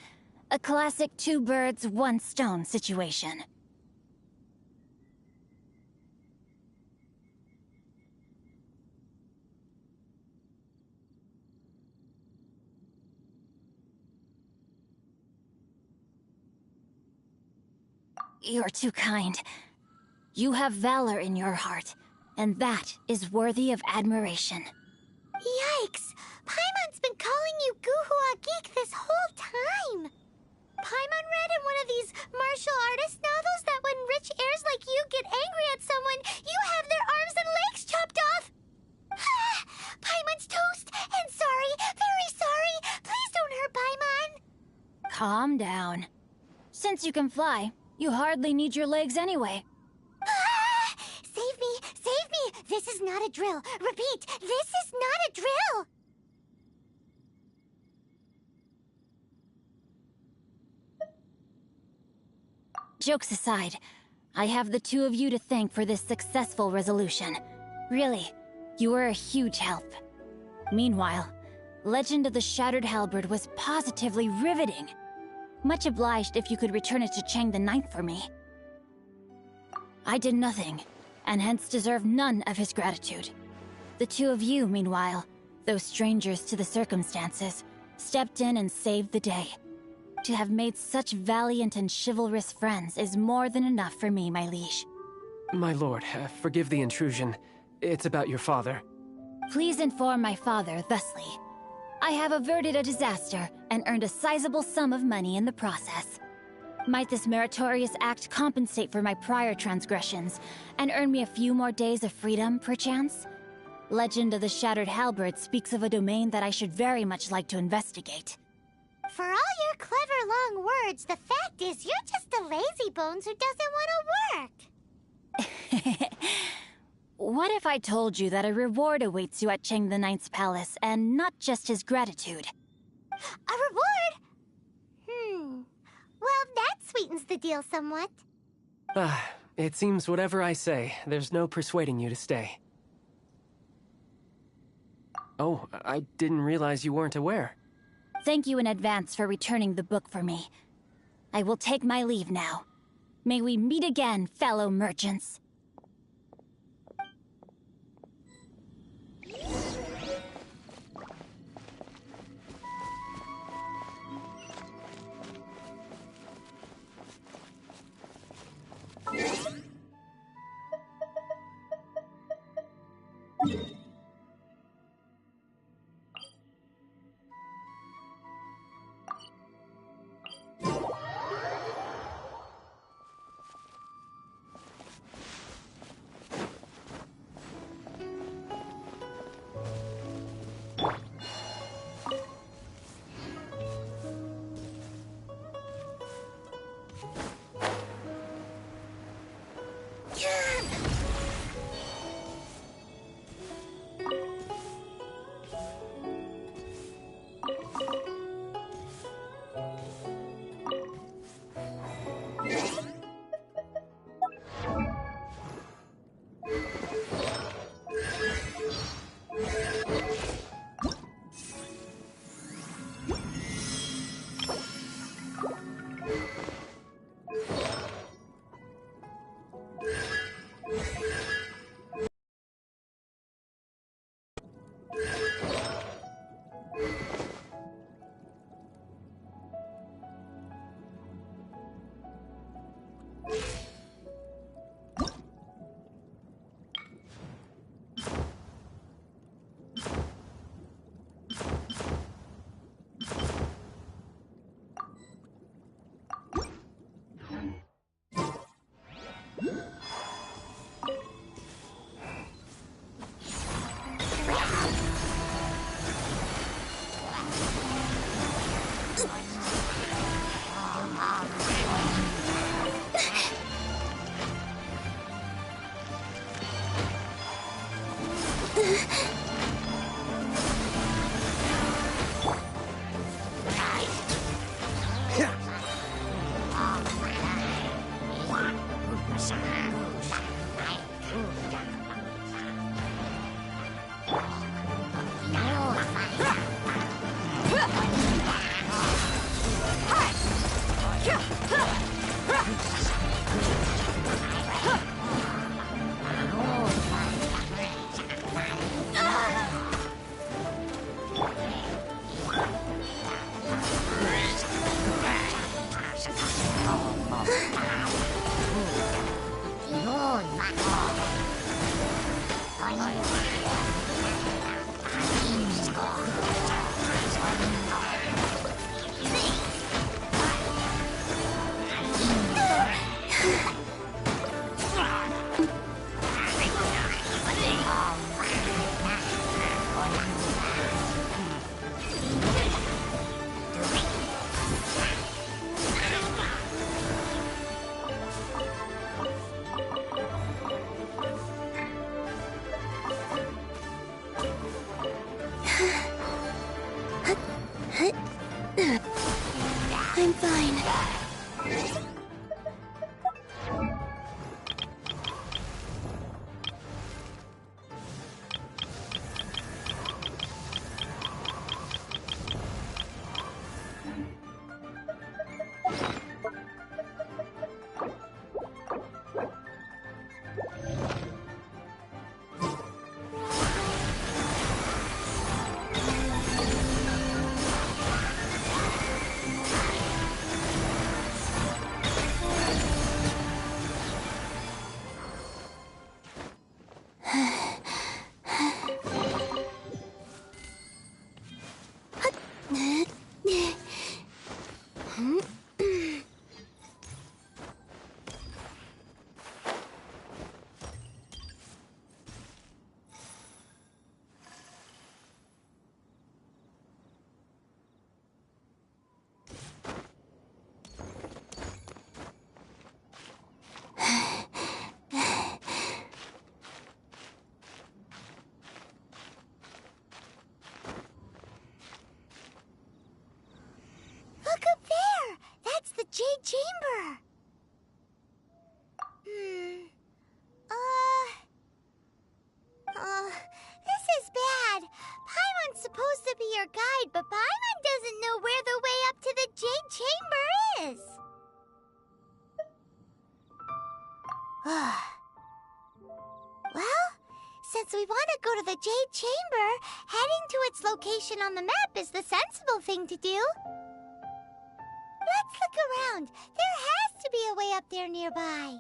A classic 2 birds, 1 stone situation. You're too kind. You have valor in your heart, and that is worthy of admiration. Yikes! Paimon's been calling you Guhua Geek this whole time! Paimon read in one of these martial artist novels that when rich heirs like you get angry at someone, you have their arms and legs chopped off! Paimon's toast! And sorry, very sorry! Please don't hurt Paimon! Calm down. Since you can fly, you hardly need your legs anyway. Ah! Save me! Save me! This is not a drill. Repeat, this is not a drill! Jokes aside, I have the two of you to thank for this successful resolution. Really, you were a huge help. Meanwhile, Legend of the Shattered Halberd was positively riveting. Much obliged if you could return it to Chang the Ninth for me. I did nothing, and hence deserve none of his gratitude. The two of you, meanwhile, though strangers to the circumstances, stepped in and saved the day. To have made such valiant and chivalrous friends is more than enough for me, my liege. My lord, forgive the intrusion. It's about your father. Please inform my father thusly. I have averted a disaster and earned a sizable sum of money in the process. Might this meritorious act compensate for my prior transgressions and earn me a few more days of freedom, perchance? Legend of the Shattered Halberd speaks of a domain that I should very much like to investigate. For all your clever long words, the fact is you're just a lazy bones who doesn't want to work. What if I told you that a reward awaits you at Chang the Ninth's palace, and not just his gratitude? A reward? Well, that sweetens the deal somewhat. It seems whatever I say, there's no persuading you to stay. Oh, I didn't realize you weren't aware. Thank you in advance for returning the book for me. I will take my leave now. May we meet again, fellow merchants. I'm fine. Look up there! That's the Jade Chamber! This is bad. Paimon's supposed to be your guide, but Paimon doesn't know where the way up to the Jade Chamber is. Well, since we want to go to the Jade Chamber, heading to its location on the map is the sensible thing to do. Let's look around. There has to be a way up there nearby.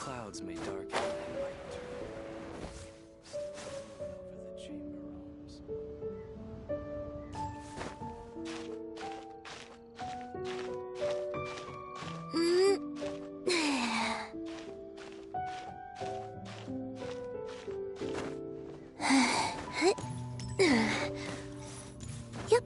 clouds may darken and light return. Still moon over the chamber rooms. Yep.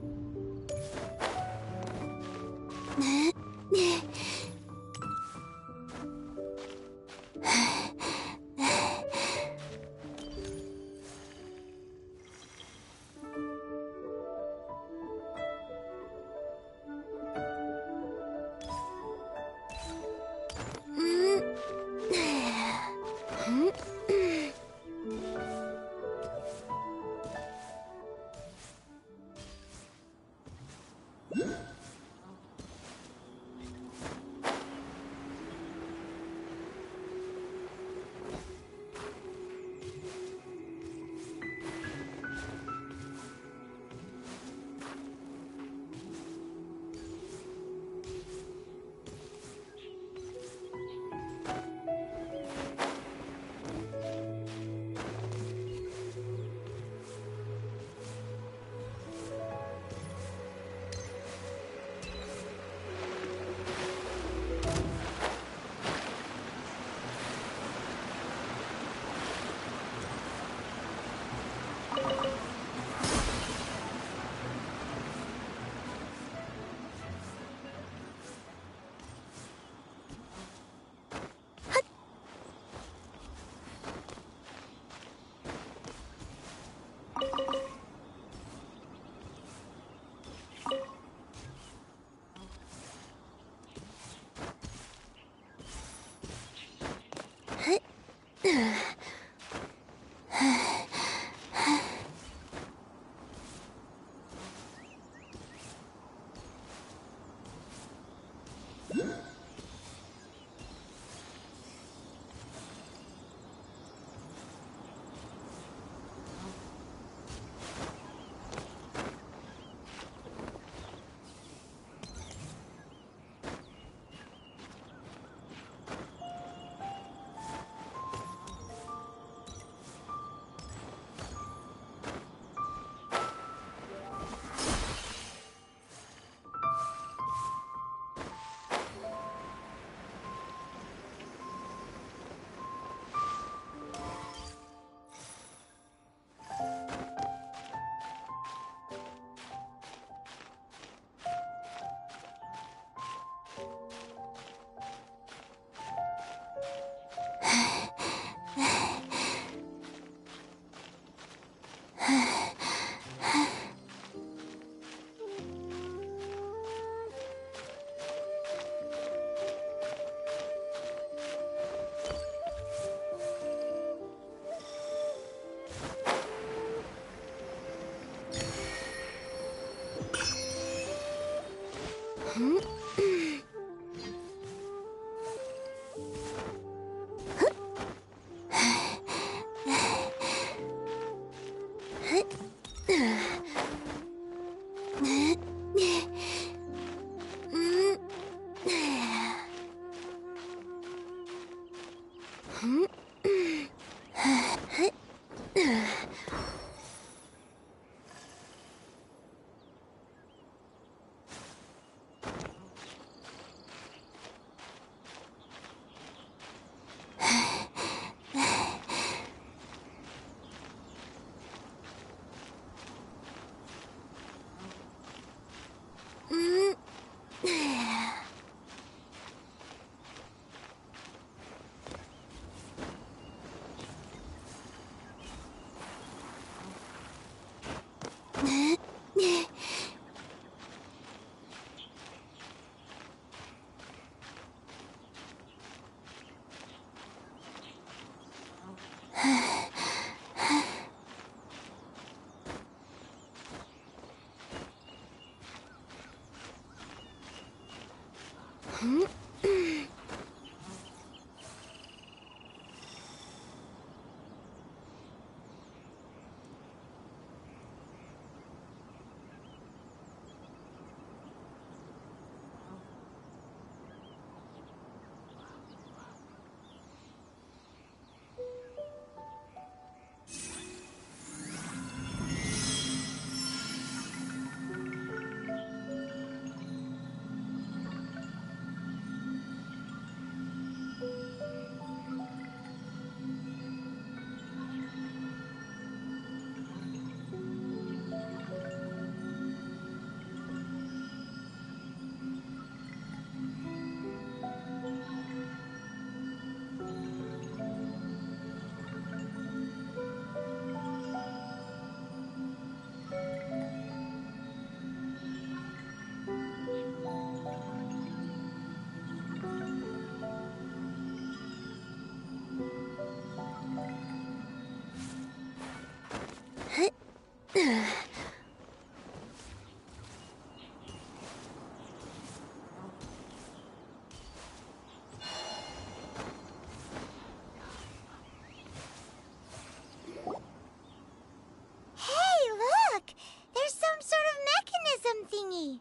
look! There's some sort of mechanism thingy.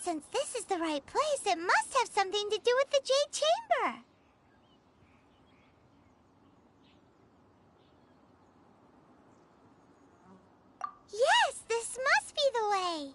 Since this is the right place, it must have something to do with the Jade Chamber. Yes, this must be the way.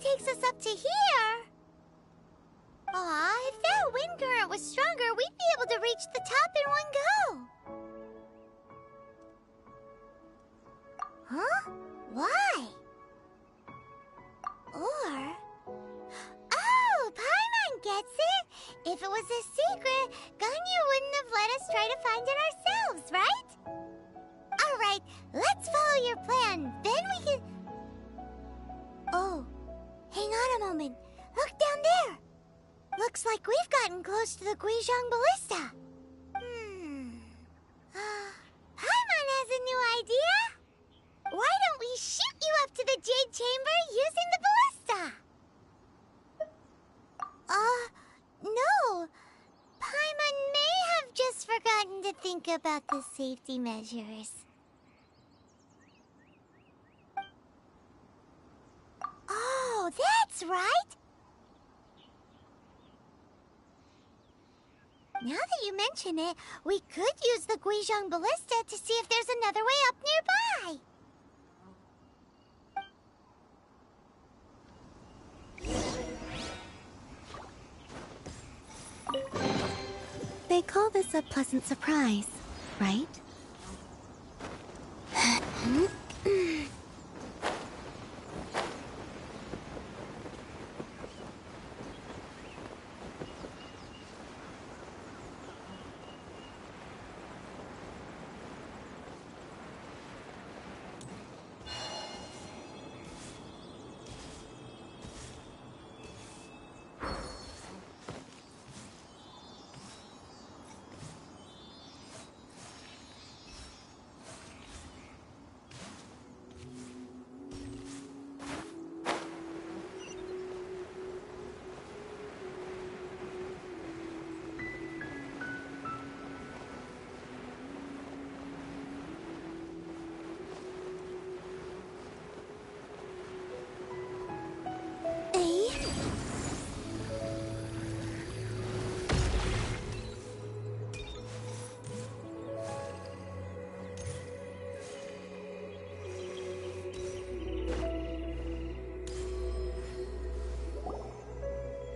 Takes us up to here. Aw, if that wind current was stronger, we'd be able to reach the top in one go. Huh? Why? Or... Oh, Paimon gets it! If it was a secret, Ganyu wouldn't have let us try to find it ourselves, right? Alright, let's follow your plan. Then we can... Oh. Hang on a moment. Look down there. Looks like we've gotten close to the Guizhong Ballista. Paimon has a new idea. Why don't we shoot you up to the Jade Chamber using the ballista? No. Paimon may have just forgotten to think about the safety measures. Oh, that's right! Now that you mention it, we could use the Guizhong Ballista to see if there's another way up nearby. They call this a pleasant surprise, right?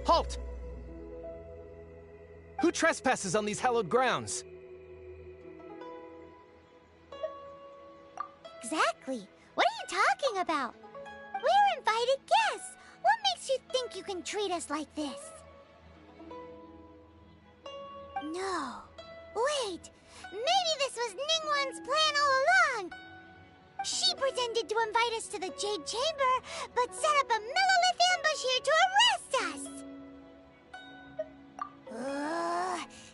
Halt! Who trespasses on these hallowed grounds? Exactly. What are you talking about? We're invited guests. What makes you think you can treat us like this? No. Wait. Maybe this was Ningguang's plan all along. She pretended to invite us to the Jade Chamber, but set up a Millilith ambush here to arrest us!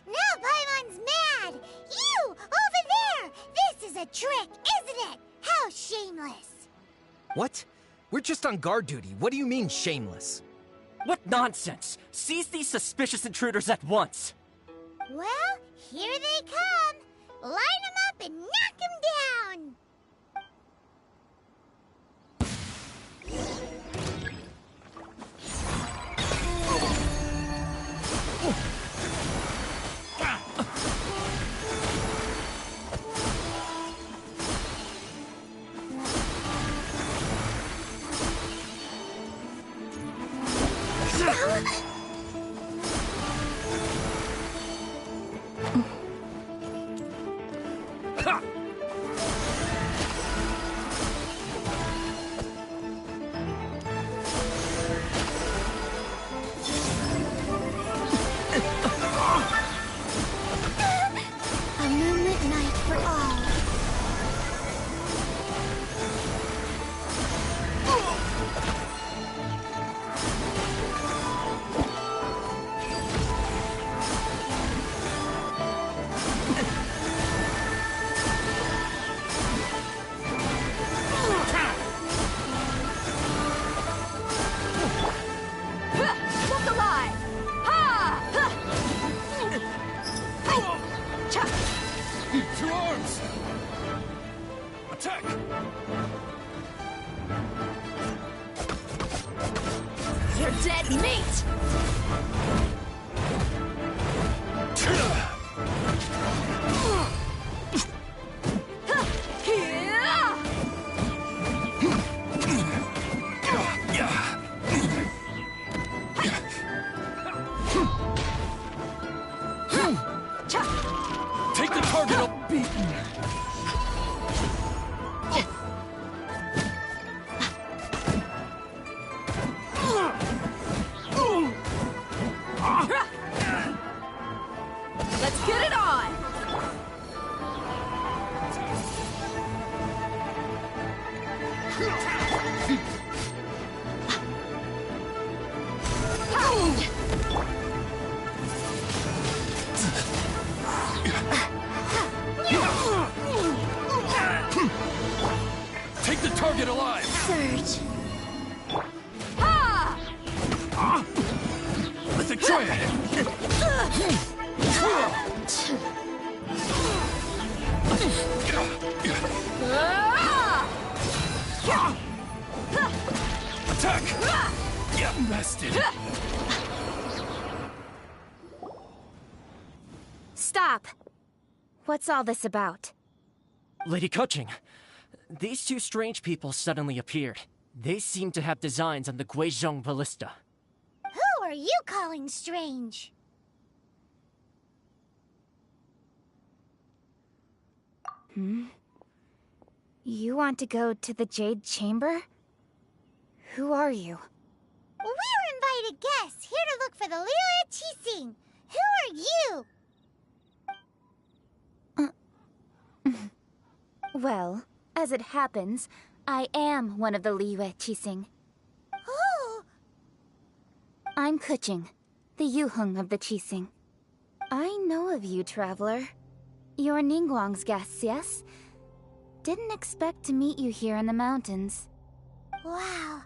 Now Paimon's mad! You! Over there! This is a trick, isn't it? How shameless! What? We're just on guard duty. What do you mean, shameless? What nonsense! Seize these suspicious intruders at once! Well, here they come. Line them up and knock them down. A moonlit night for all. Look alive! Ha! To arms! Attack! You're dead meat! Take the target up, beaten! Let's get it on! Take the target alive! Surge. With the triad! Attack! Get bested! Stop! What's all this about? Lady Kuching, these two strange people suddenly appeared. They seem to have designs on the Guizhong Ballista. Who are you calling strange? You want to go to the Jade Chamber? Who are you? We're invited guests here to look for the Liyue Qixing. Who are you? Well, as it happens, I am one of the Liyue Qixing. Oh! I'm Kuching, the Yuheng of the Qixing. I know of you, traveler. You're Ningguang's guests, yes? Didn't expect to meet you here in the mountains. Wow.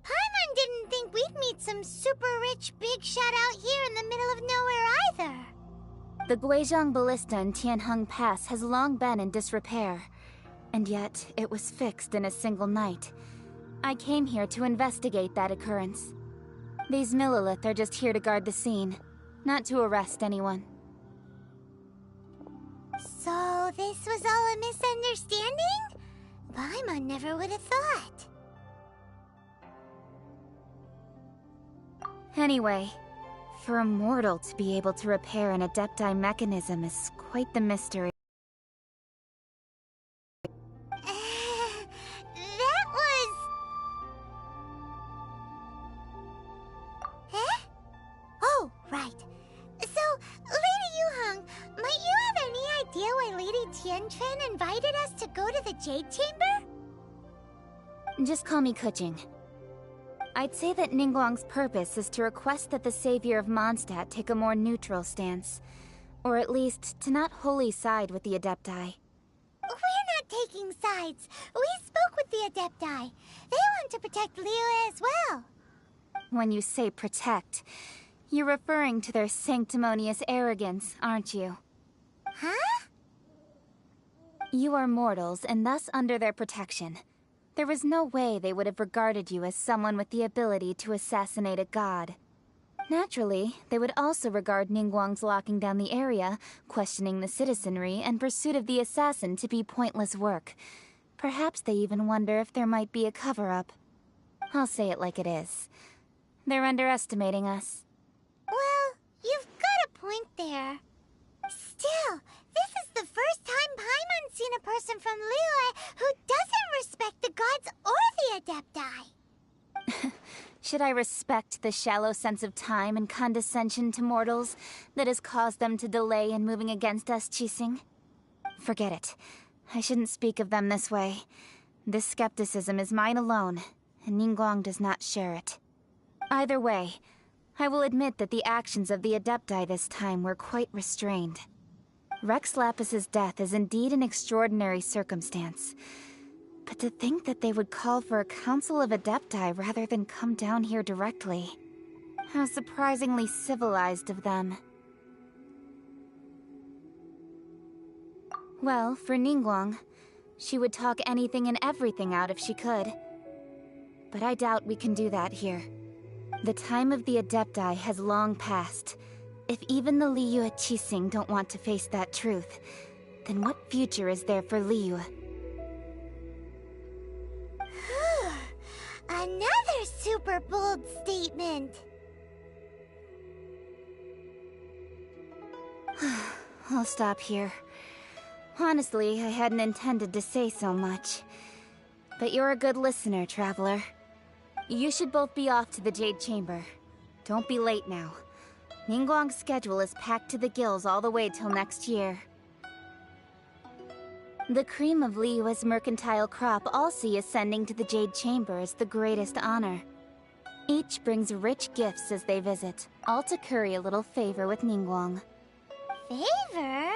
Paimon didn't think we'd meet some super rich big shot out here in the middle of nowhere either. The Guizhong Ballista in Tianheng Pass has long been in disrepair, and yet it was fixed in a single night. I came here to investigate that occurrence. These Millilith are just here to guard the scene, not to arrest anyone. So this was all a misunderstanding? Paimon never would have thought. Anyway, for a mortal to be able to repair an Adepti mechanism is quite the mystery. That was... Huh? Oh, right. So, Lady Yuheng, might you have any idea why Lady Tianquan invited us to go to the Jade Chamber? Just call me Kuching. I'd say that Ningguang's purpose is to request that the savior of Mondstadt take a more neutral stance. Or at least, to not wholly side with the Adepti. We're not taking sides. We spoke with the Adepti. They want to protect Liyue as well. When you say protect, you're referring to their sanctimonious arrogance, aren't you? Huh? You are mortals, and thus under their protection. There was no way they would have regarded you as someone with the ability to assassinate a god. Naturally, they would also regard Ningguang's locking down the area, questioning the citizenry, and pursuit of the assassin to be pointless work. Perhaps they even wonder if there might be a cover-up. I'll say it like it is. They're underestimating us. Well, you've got a point there. Still, this is the first time Paimon's seen a person from Liyue who doesn't respect the gods or the Adepti. Should I respect the shallow sense of time and condescension to mortals that has caused them to delay in moving against us, Qixing? Forget it. I shouldn't speak of them this way. This skepticism is mine alone, and Ningguang does not share it. Either way, I will admit that the actions of the Adepti this time were quite restrained. Rex Lapis's death is indeed an extraordinary circumstance. But to think that they would call for a council of Adepti rather than come down here directly. How surprisingly civilized of them. Well, for Ningguang, she would talk anything and everything out if she could. But I doubt we can do that here. The time of the Adepti has long passed. If even the Liyue Qixing don't want to face that truth, then what future is there for Liyue? Another super bold statement. I'll stop here. Honestly, I hadn't intended to say so much. But you're a good listener, Traveler. You should both be off to the Jade Chamber. Don't be late now. Ningguang's schedule is packed to the gills all the way till next year. The cream of Liyue's mercantile crop all see ascending to the Jade Chamber as the greatest honor. Each brings rich gifts as they visit, all to curry a little favor with Ningguang. Favor?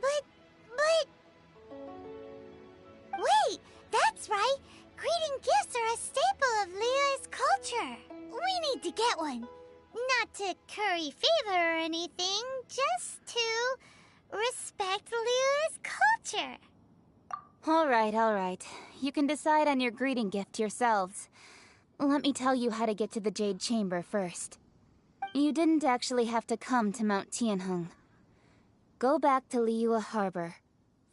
But... Wait, that's right! Greeting gifts are a staple of Liyue's culture. We need to get one. Not to curry favor or anything, just to respect Liyue's culture. All right. You can decide on your greeting gift yourselves. Let me tell you how to get to the Jade Chamber first. You didn't actually have to come to Mount Tianheng. Go back to Liyue Harbor.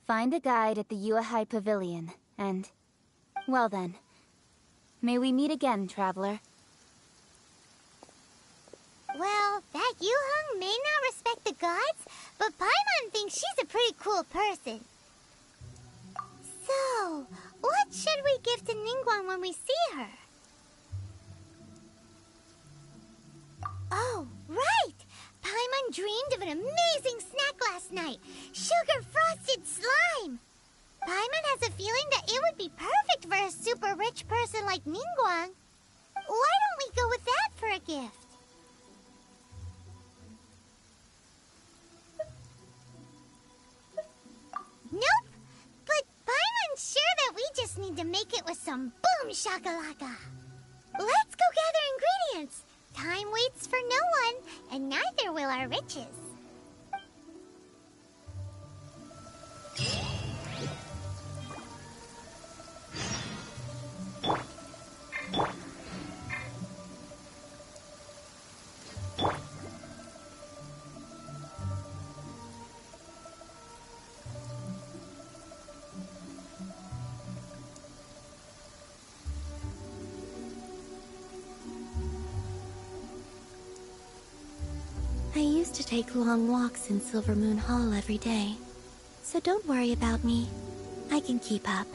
Find a guide at the Yuehai Pavilion, and... well then. May we meet again, Traveler. Well, that Yuheng may not respect the gods, but Paimon thinks she's a pretty cool person. So, what should we give to Ningguang when we see her? Oh, right! Paimon dreamed of an amazing snack last night. Sugar-frosted slime! Paimon has a feeling that it would be perfect for a super rich person like Ningguang. Why don't we go with that for a gift? Nope! But Paimon's sure that we just need to make it with some boom shakalaka. Let's go gather ingredients. Time waits for no one, and neither will our riches. I used to take long walks in Silver Moon Hall every day, so don't worry about me. I can keep up.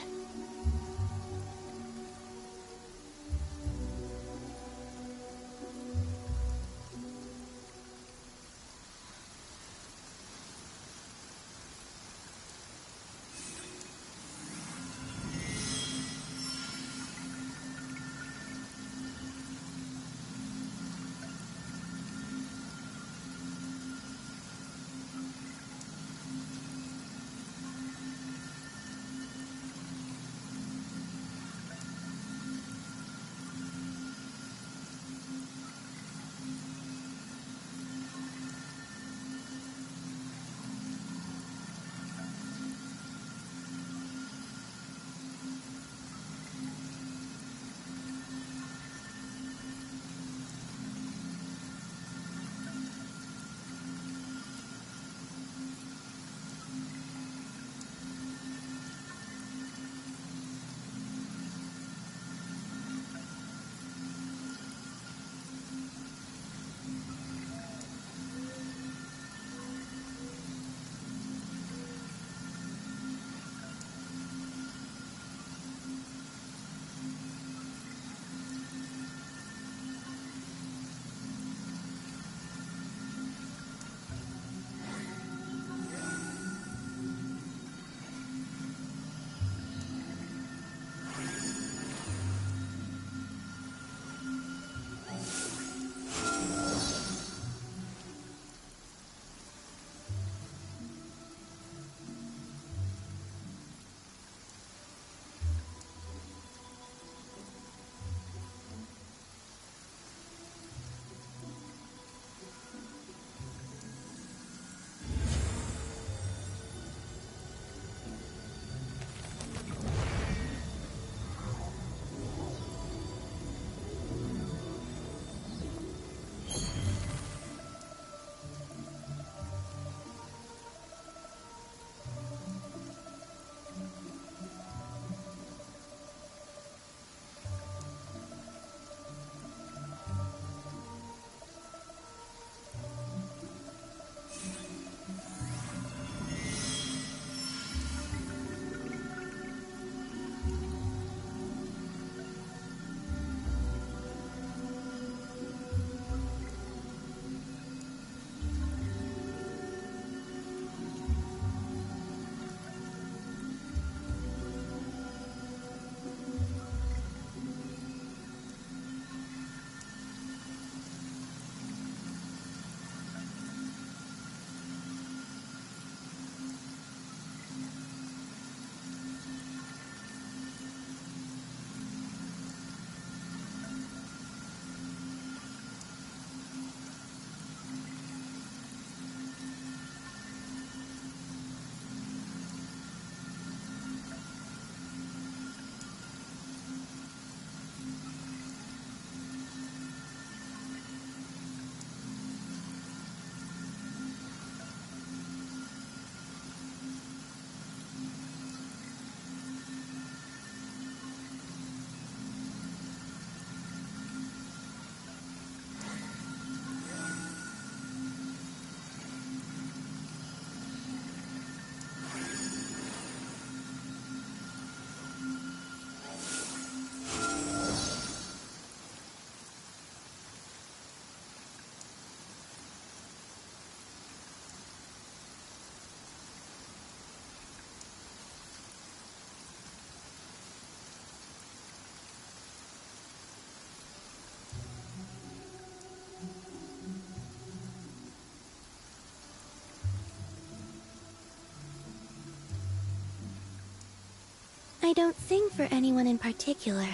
I don't sing for anyone in particular.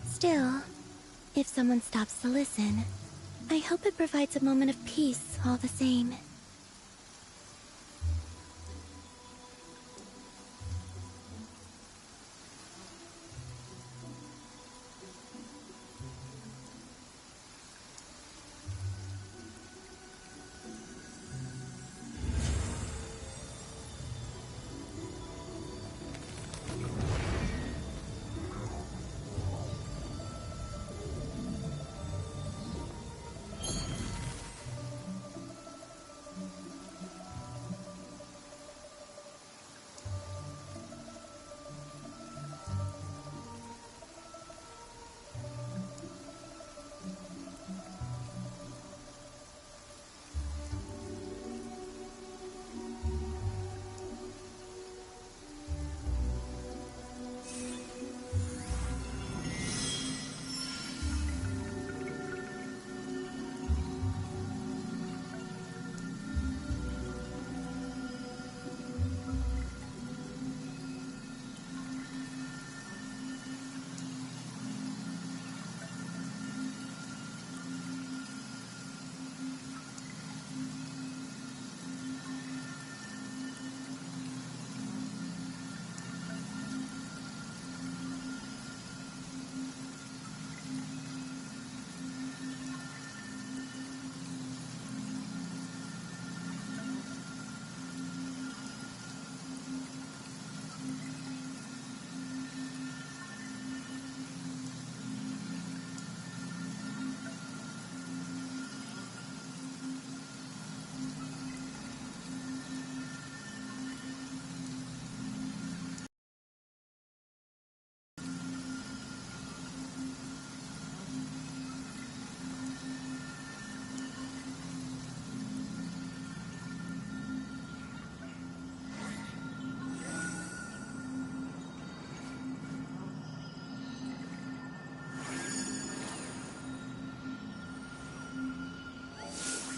Still, if someone stops to listen, I hope it provides a moment of peace all the same.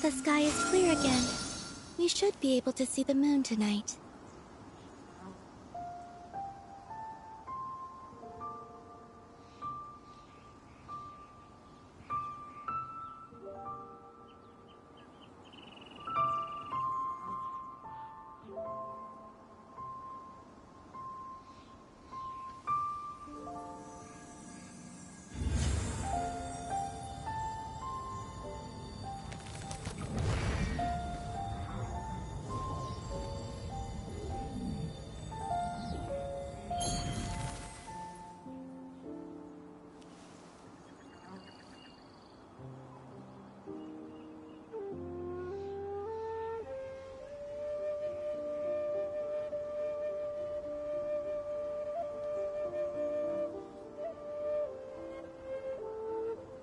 The sky is clear again. We should be able to see the moon tonight.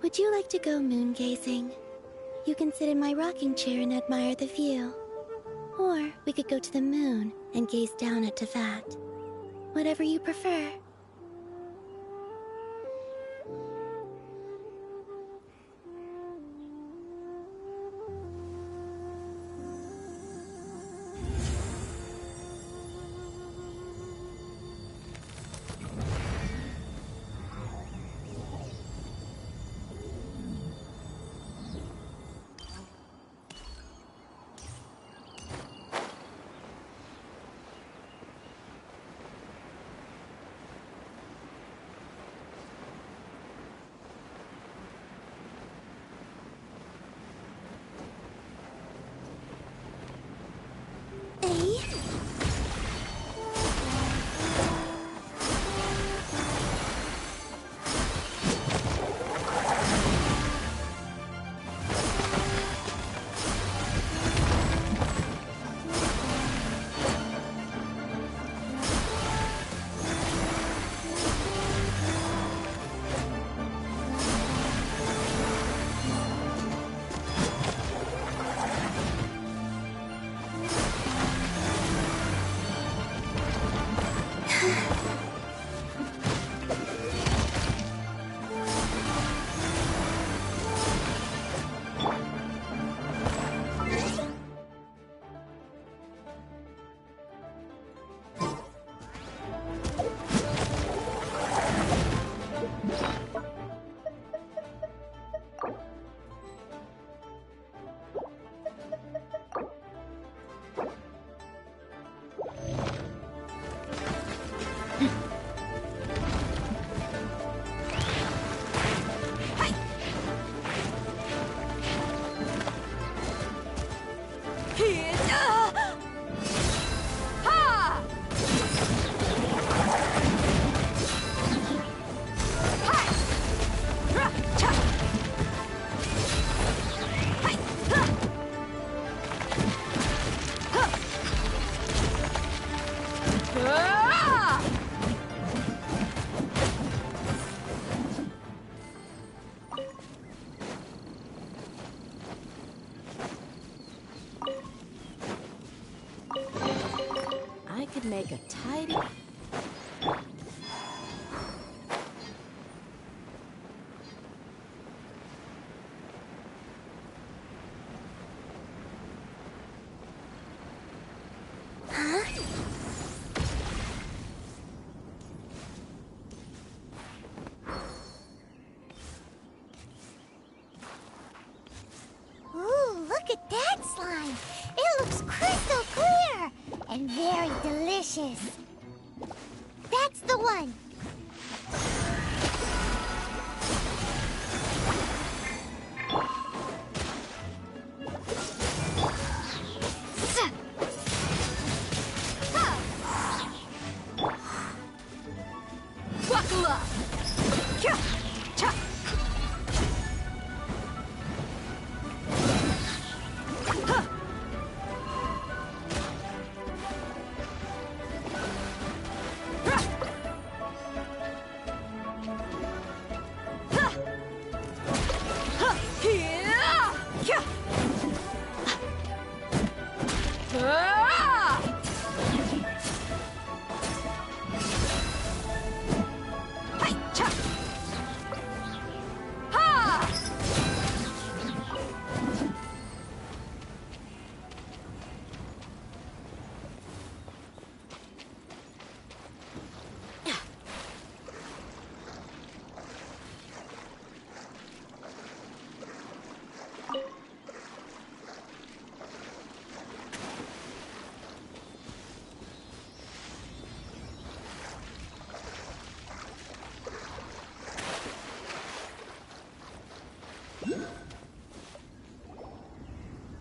Would you like to go moon gazing? You can sit in my rocking chair and admire the view. Or we could go to the moon and gaze down at Teyvat. Whatever you prefer. I could make a tidy... Ooh, look at that slime! It looks crystal clear! And very delicious. That's the one! Buckle up!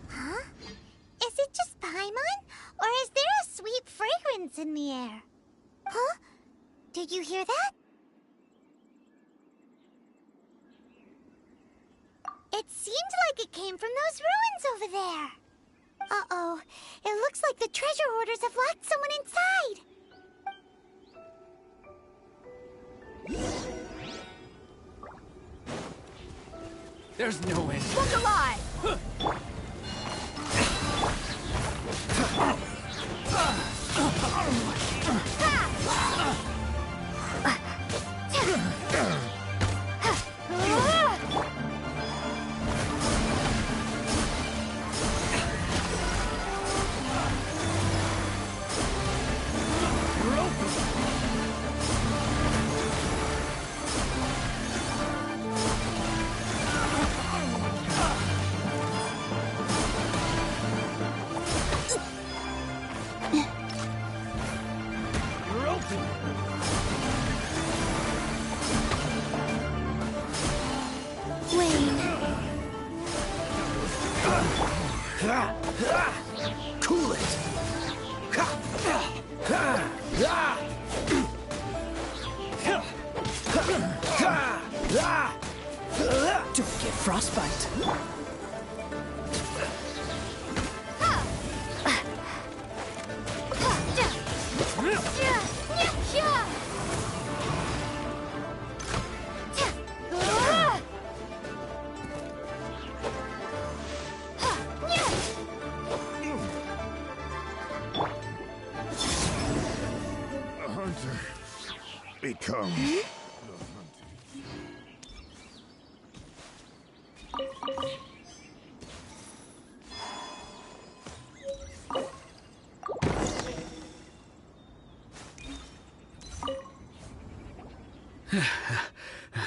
Huh? Is it just Paimon? Or is there a sweet fragrance in the air? Huh? Did you hear that? It seemed like it came from those ruins over there. Uh-oh. It looks like the treasure hoarders have locked someone inside. There's no way. Look alive! Cool it! Don't get frostbite. A hunter becomes the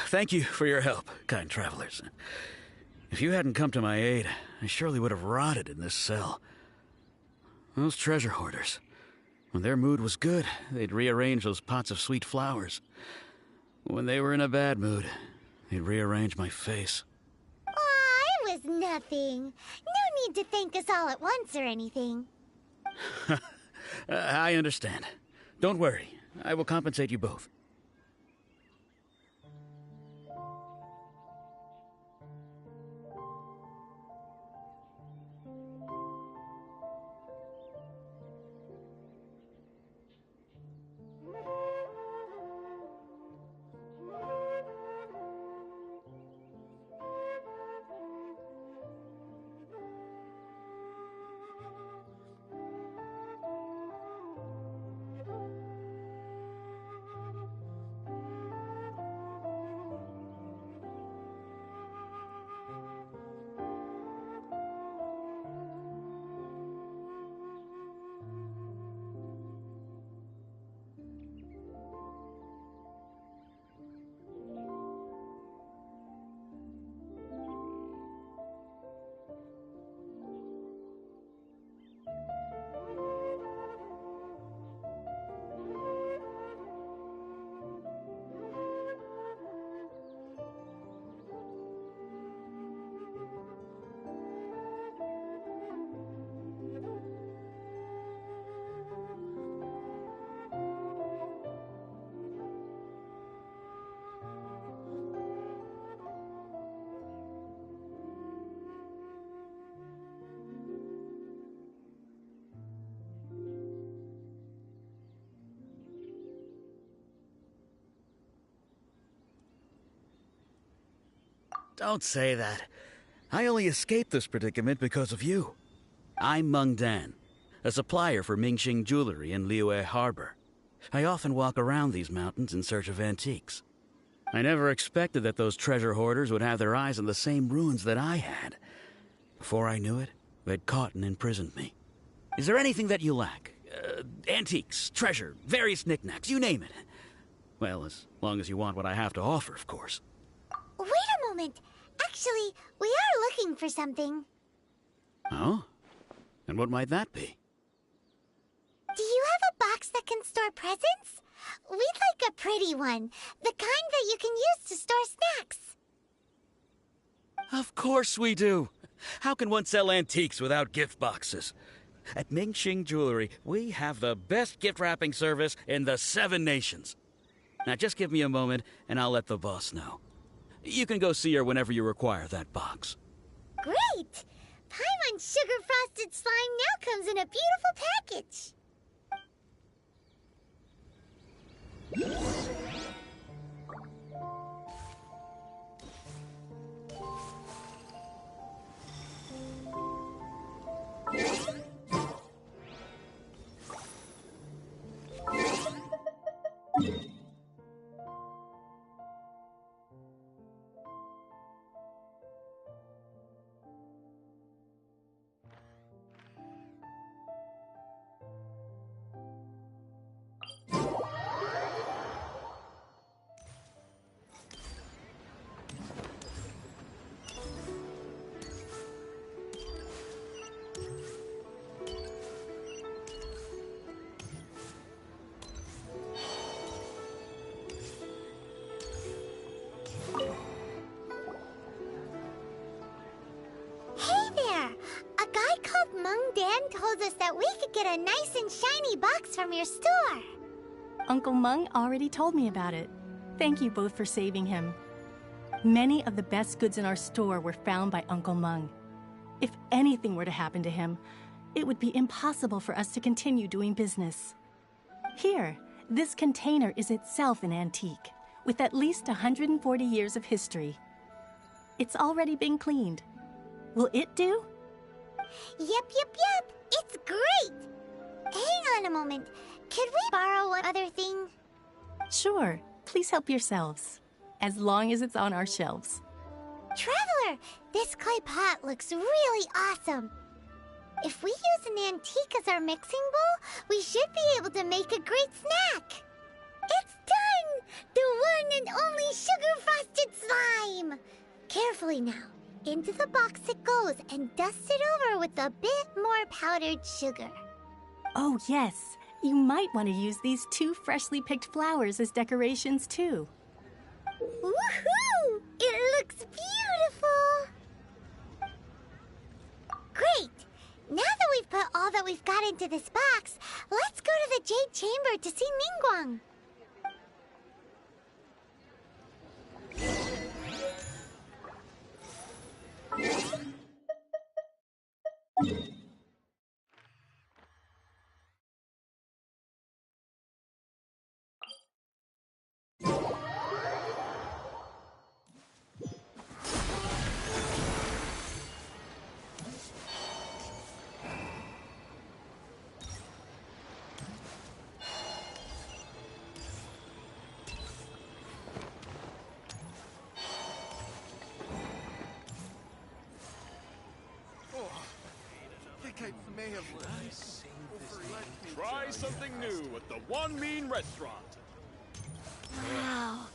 Thank you for your help, kind travelers. If you hadn't come to my aid, I surely would have rotted in this cell. Those treasure hoarders, when their mood was good, they'd rearrange those pots of sweet flowers. When they were in a bad mood, they'd rearrange my face. Aw, it was nothing. No need to thank us all at once or anything. I understand. Don't worry. I will compensate you both. Don't say that. I only escaped this predicament because of you. I'm Meng Dan, a supplier for Mingxing Jewelry in Liyue Harbor. I often walk around these mountains in search of antiques. I never expected that those treasure hoarders would have their eyes on the same ruins that I had. Before I knew it, they'd caught and imprisoned me. Is there anything that you lack? Antiques, treasure, various knickknacks, you name it. Well, as long as you want what I have to offer, of course. Wait a moment. Actually, we are looking for something. Oh? And what might that be? Do you have a box that can store presents? We'd like a pretty one. The kind that you can use to store snacks. Of course we do. How can one sell antiques without gift boxes? At Mingxing Jewelry, we have the best gift wrapping service in the 7 nations. Now just give me a moment, and I'll let the boss know. You can go see her whenever you require that box. Great! Paimon Sugar Frosted Slime now comes in a beautiful package. Told us that we could get a nice and shiny box from your store. Uncle Meng already told me about it. Thank you both for saving him. Many of the best goods in our store were found by Uncle Meng. If anything were to happen to him, it would be impossible for us to continue doing business. Here, this container is itself an antique, with at least 140 years of history. It's already been cleaned. Will it do? Yep. It's great! Hang on a moment. Could we borrow one other thing? Sure. Please help yourselves. As long as it's on our shelves. Traveler, this clay pot looks really awesome. If we use an antique as our mixing bowl, we should be able to make a great snack. It's done! The one and only sugar-frosted slime! Carefully now. Into the box it goes and dust it over with a bit more powdered sugar. Oh, yes. You might want to use these 2 freshly picked flowers as decorations, too. Woohoo! It looks beautiful! Great! Now that we've put all that we've got into this box, let's go to the Jade Chamber to see Ningguang. Try something new at the One Mean Restaurant. Wow.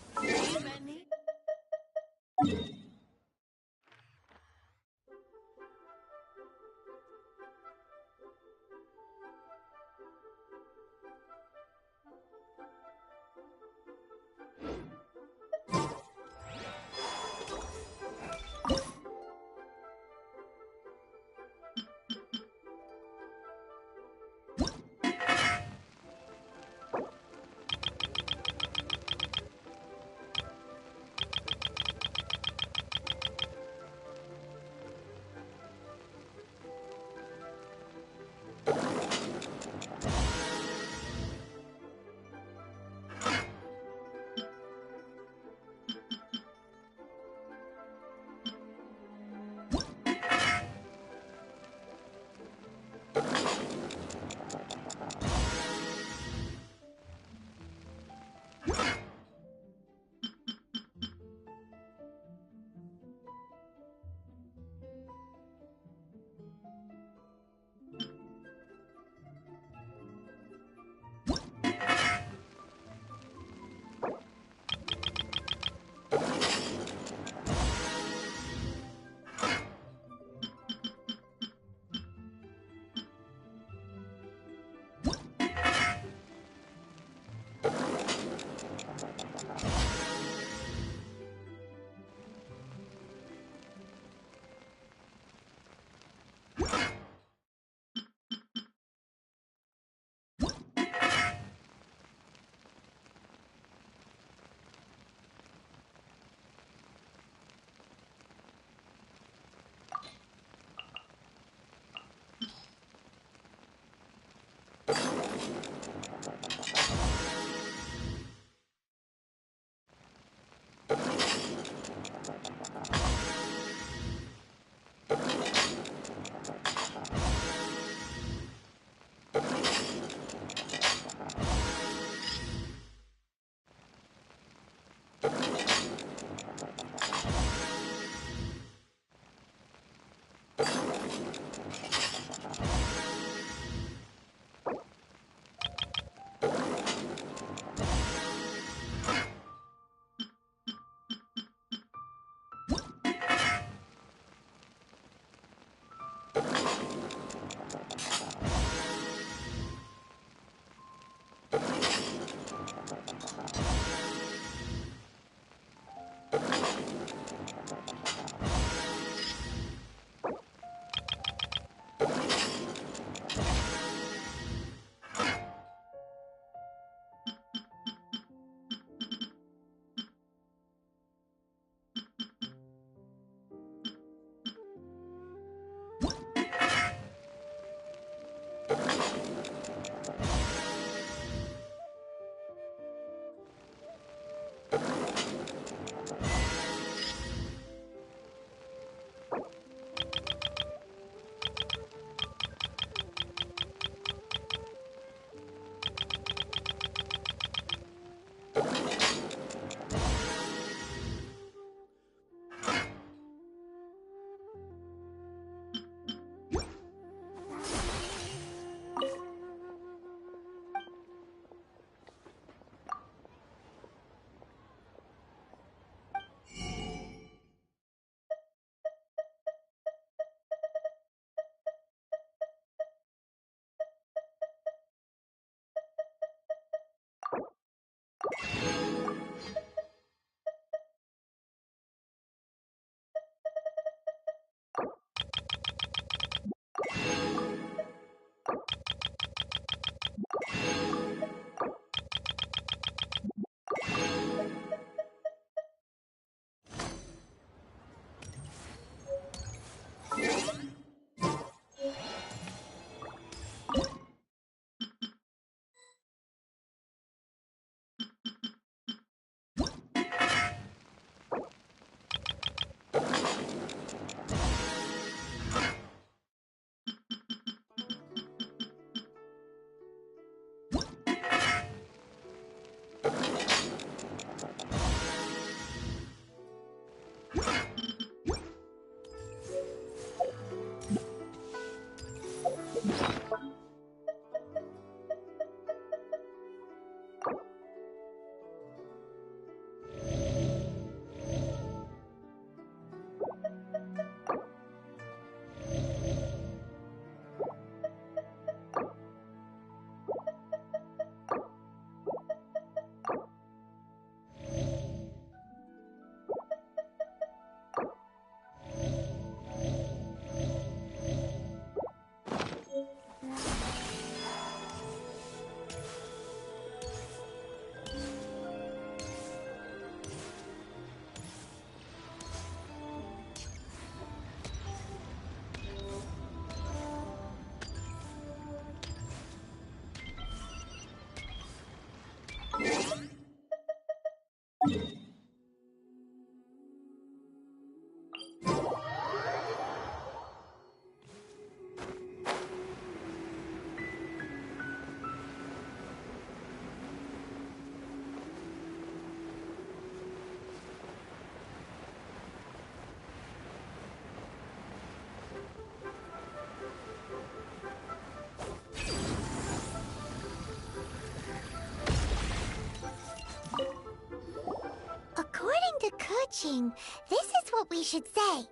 According to Kuching, this is what we should say.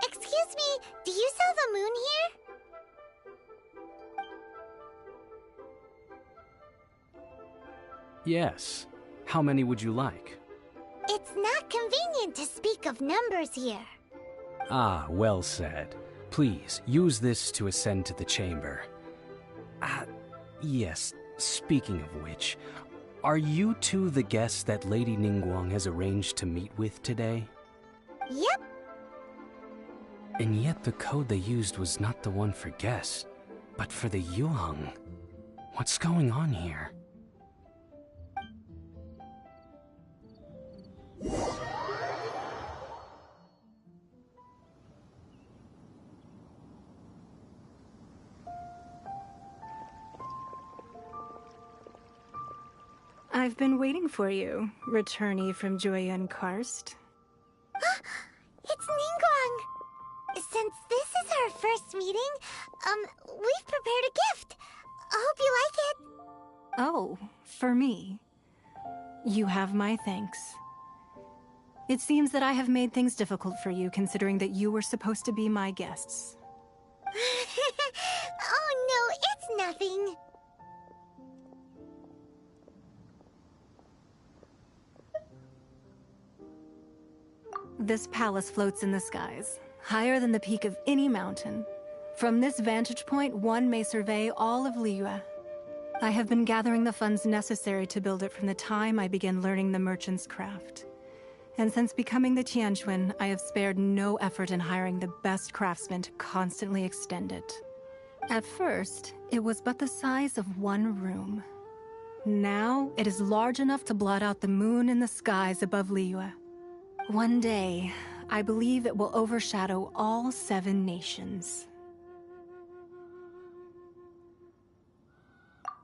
Excuse me, do you sell the moon here? Yes. How many would you like? It's not convenient to speak of numbers here. Ah, well said. Please, use this to ascend to the chamber. Yes, speaking of which, are you two the guests that Lady Ningguang has arranged to meet with today? Yep. And yet the code they used was not the one for guests, but for the Yuheng. What's going on here? I've been waiting for you, returnee from Joyun Karst. It's Ningguang! Since this is our first meeting, we've prepared a gift. I hope you like it. Oh, for me. You have my thanks. It seems that I have made things difficult for you, considering that you were supposed to be my guests. Oh no, it's nothing. This palace floats in the skies, higher than the peak of any mountain. From this vantage point, one may survey all of Liyue. I have been gathering the funds necessary to build it from the time I began learning the merchant's craft. And since becoming the Tianquan, I have spared no effort in hiring the best craftsmen to constantly extend it. At first, it was but the size of one room. Now, it is large enough to blot out the moon in the skies above Liyue. One day, I believe it will overshadow all 7 nations.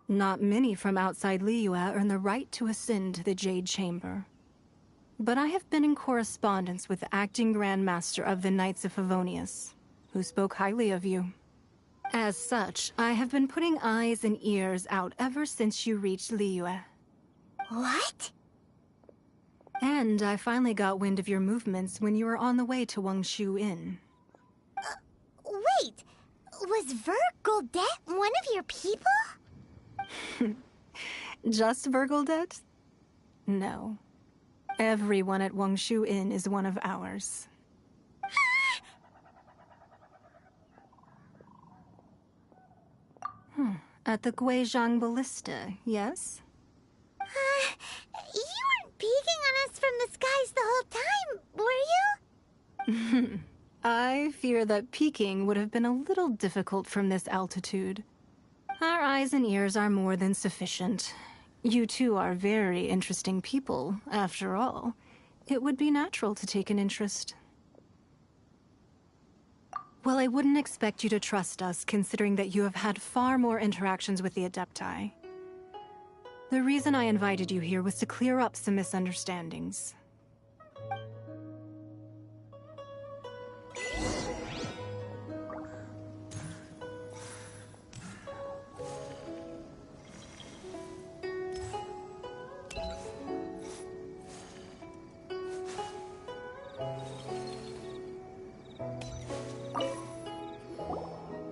Not many from outside Liyue earn the right to ascend to the Jade Chamber. But I have been in correspondence with the acting Grand Master of the Knights of Favonius, who spoke highly of you. As such, I have been putting eyes and ears out ever since you reached Liyue. What? And I finally got wind of your movements when you were on the way to Wangshu Inn. Wait! Was Vergoldet one of your people? Just Vergoldet? No. Everyone at Wangshu Inn is one of ours. At the Guizhang Ballista, yes? You weren't peeking on us from the skies the whole time, were you? I fear that peeking would have been a little difficult from this altitude. Our eyes and ears are more than sufficient. You two are very interesting people, after all. It would be natural to take an interest. Well, I wouldn't expect you to trust us, considering that you have had far more interactions with the Adepti. The reason I invited you here was to clear up some misunderstandings.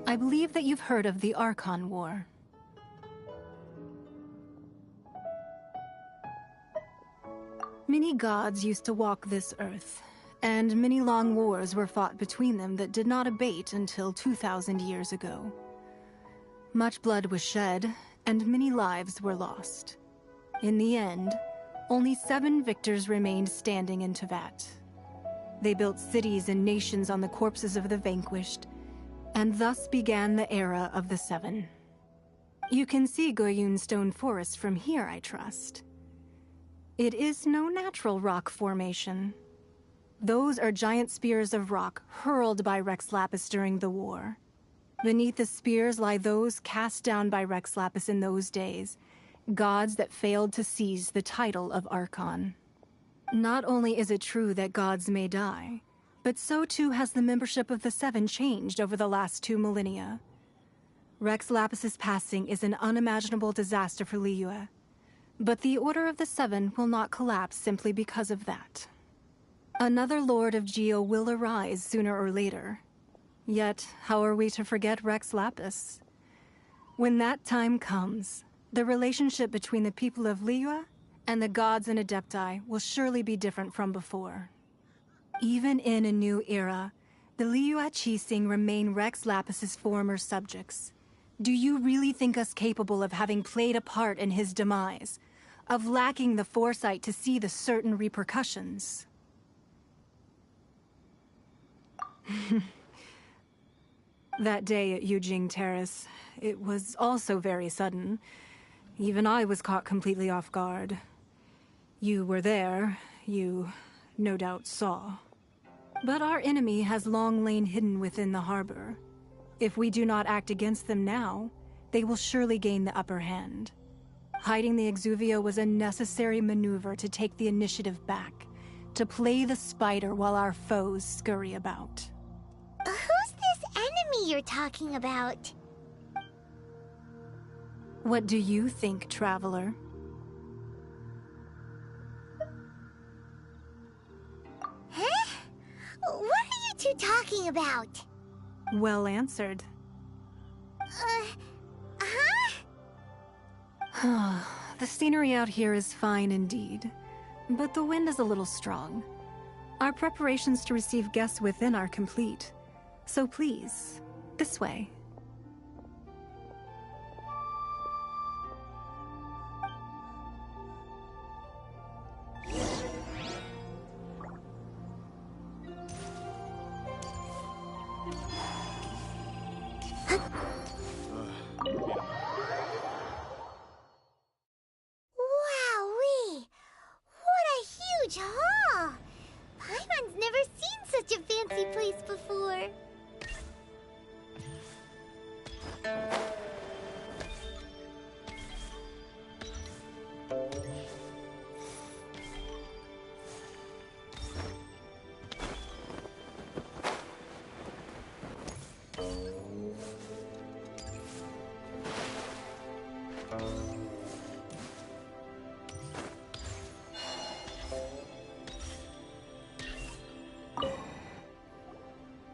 I believe that you've heard of the Archon War. Many gods used to walk this earth, and many long wars were fought between them that did not abate until 2,000 years ago. Much blood was shed, and many lives were lost. In the end, only 7 victors remained standing in Tevat. They built cities and nations on the corpses of the vanquished, and thus began the era of the 7. You can see Goyun Stone Forest from here, I trust. It is no natural rock formation. Those are giant spears of rock hurled by Rex Lapis during the war. Beneath the spears lie those cast down by Rex Lapis in those days, gods that failed to seize the title of Archon. Not only is it true that gods may die, but so too has the membership of the 7 changed over the last 2 millennia. Rex Lapis's passing is an unimaginable disaster for Liyue, but the Order of the 7 will not collapse simply because of that. Another Lord of Geo will arise sooner or later. Yet, how are we to forget Rex Lapis? When that time comes, the relationship between the people of Liyue and the gods and Adepti will surely be different from before. Even in a new era, the Liyue Qixing remain Rex Lapis's former subjects. Do you really think us capable of having played a part in his demise? Of lacking the foresight to see the certain repercussions? That day at Yujing Terrace, it was also very sudden. Even I was caught completely off guard. You were there, you no doubt saw. But our enemy has long lain hidden within the harbor. If we do not act against them now, they will surely gain the upper hand. Hiding the Exuvio was a necessary maneuver to take the initiative back, to play the spider while our foes scurry about. Who's this enemy you're talking about? What do you think, traveler? Huh? What are you two talking about? Well answered. The scenery out here is fine indeed, but the wind is a little strong. Our preparations to receive guests within are complete, so please, this way. Wowee! What a huge hall! Paimon's never seen such a fancy place before.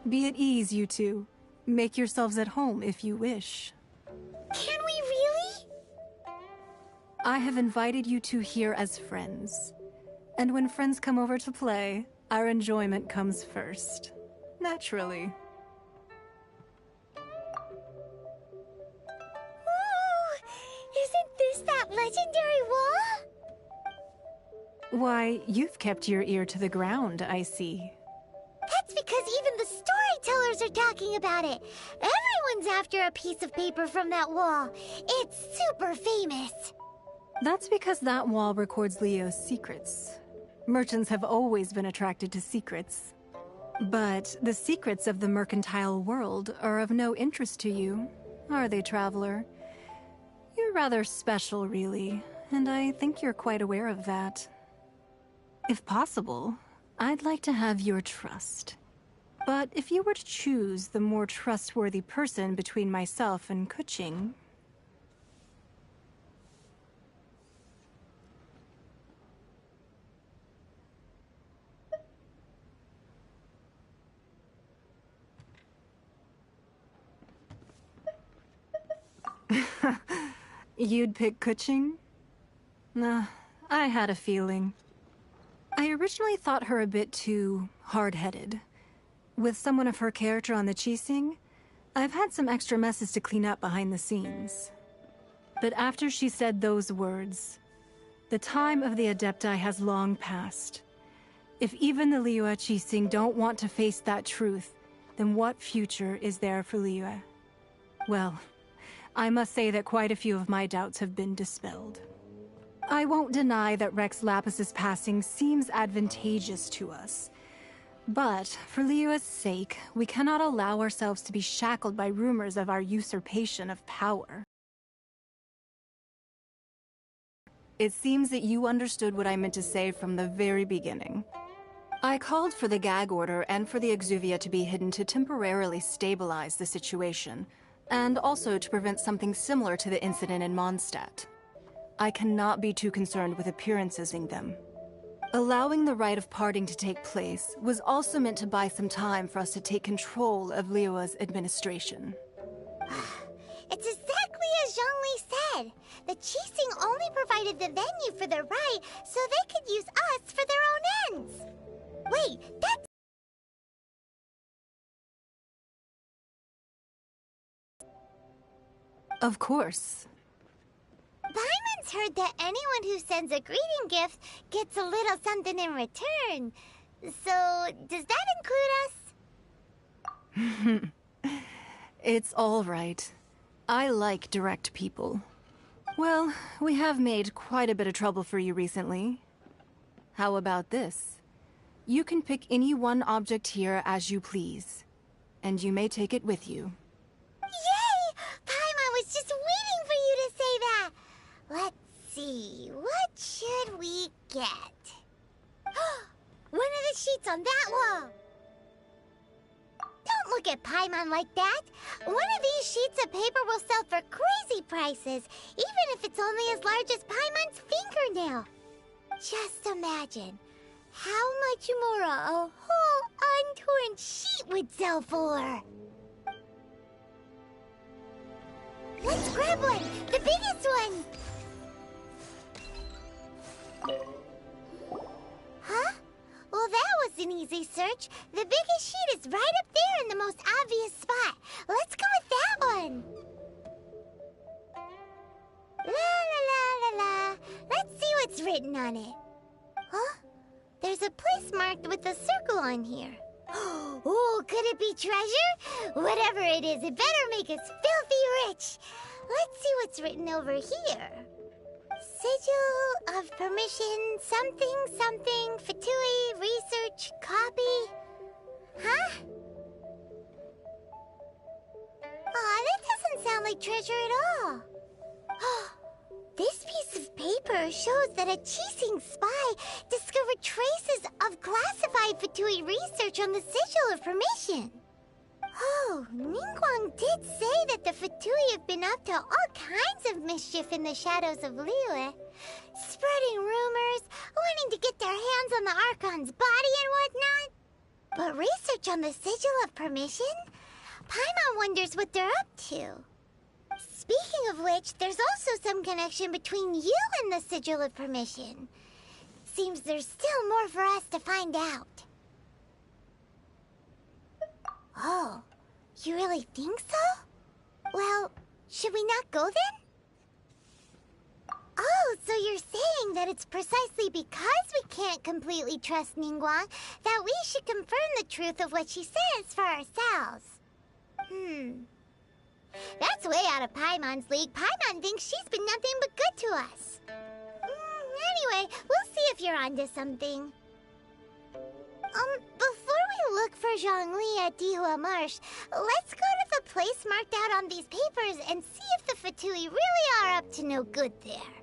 Be at ease, you two. Make yourselves at home if you wish. Can we really? I have invited you two here as friends. And when friends come over to play, our enjoyment comes first. Naturally. Ooh! Isn't this that legendary wall? Why, you've kept your ear to the ground, I see. That's because even the storytellers are talking about it. Everyone's after a piece of paper from that wall. It's super famous. That's because that wall records Leo's secrets. Merchants have always been attracted to secrets. But the secrets of the mercantile world are of no interest to you, are they, traveler? You're rather special, really, and I think you're quite aware of that. If possible, I'd like to have your trust. But if you were to choose the more trustworthy person between myself and Kuching... You'd pick Kuching? Nah, I had a feeling. I originally thought her a bit too hard-headed. With someone of her character on the Qixing, I've had some extra messes to clean up behind the scenes. But after she said those words, the time of the Adepti has long passed. If even the Liyue Qixing don't want to face that truth, then what future is there for Liyue? Well, I must say that quite a few of my doubts have been dispelled. I won't deny that Rex Lapis's passing seems advantageous to us. But, for Liyue's sake, we cannot allow ourselves to be shackled by rumors of our usurpation of power. It seems that you understood what I meant to say from the very beginning. I called for the gag order and for the Exuvia to be hidden to temporarily stabilize the situation, and also to prevent something similar to the incident in Mondstadt. I cannot be too concerned with appearances in them. Allowing the rite of parting to take place was also meant to buy some time for us to take control of Liyue's administration. It's exactly as Zhongli said. The Qixing only provided the venue for the rite so they could use us for their own ends. Wait, that's... Of course. Paimon's heard that anyone who sends a greeting gift gets a little something in return. So, does that include us? It's all right. I like direct people. Well, we have made quite a bit of trouble for you recently. How about this? You can pick any one object here as you please, and you may take it with you. Yay! Paimon was just waiting for you to say that! Let's see, what should we get? One of the sheets on that wall! Don't look at Paimon like that! One of these sheets of paper will sell for crazy prices, even if it's only as large as Paimon's fingernail. Just imagine how much more a whole untorn sheet would sell for. Let's grab one! The biggest one! Huh? Well, that was an easy search. The biggest sheet is right up there in the most obvious spot. Let's go with that one. La la la la la. Let's see what's written on it. Huh? There's a place marked with a circle on here. Oh, could it be treasure? Whatever it is, it better make us filthy rich. Let's see what's written over here. Sigil of permission, something, something, Fatui, research, copy. Huh? Aw, that doesn't sound like treasure at all. This piece of paper shows that a Qixing spy discovered traces of classified Fatui research on the Sigil of Permission. Oh, Ningguang did say that the Fatui have been up to all kinds of mischief in the shadows of Liyue, spreading rumors, wanting to get their hands on the Archon's body and whatnot. But research on the Sigil of Permission? Paimon wonders what they're up to. Speaking of which, there's also some connection between you and the Sigil of Permission. Seems there's still more for us to find out. Oh, you really think so? Well, should we not go then? Oh, so you're saying that it's precisely because we can't completely trust Ningguang that we should confirm the truth of what she says for ourselves. That's way out of Paimon's league. Paimon thinks she's been nothing but good to us. Anyway, we'll see if you're onto something. Before we look for Zhongli at Dihua Marsh, let's go to the place marked out on these papers and see if the Fatui really are up to no good there.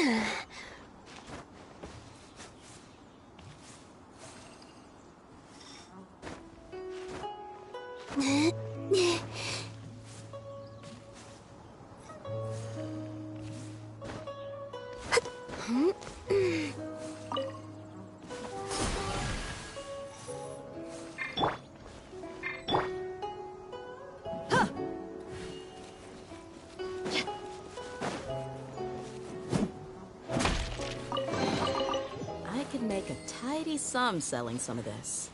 I could make a tidy sum selling some of this.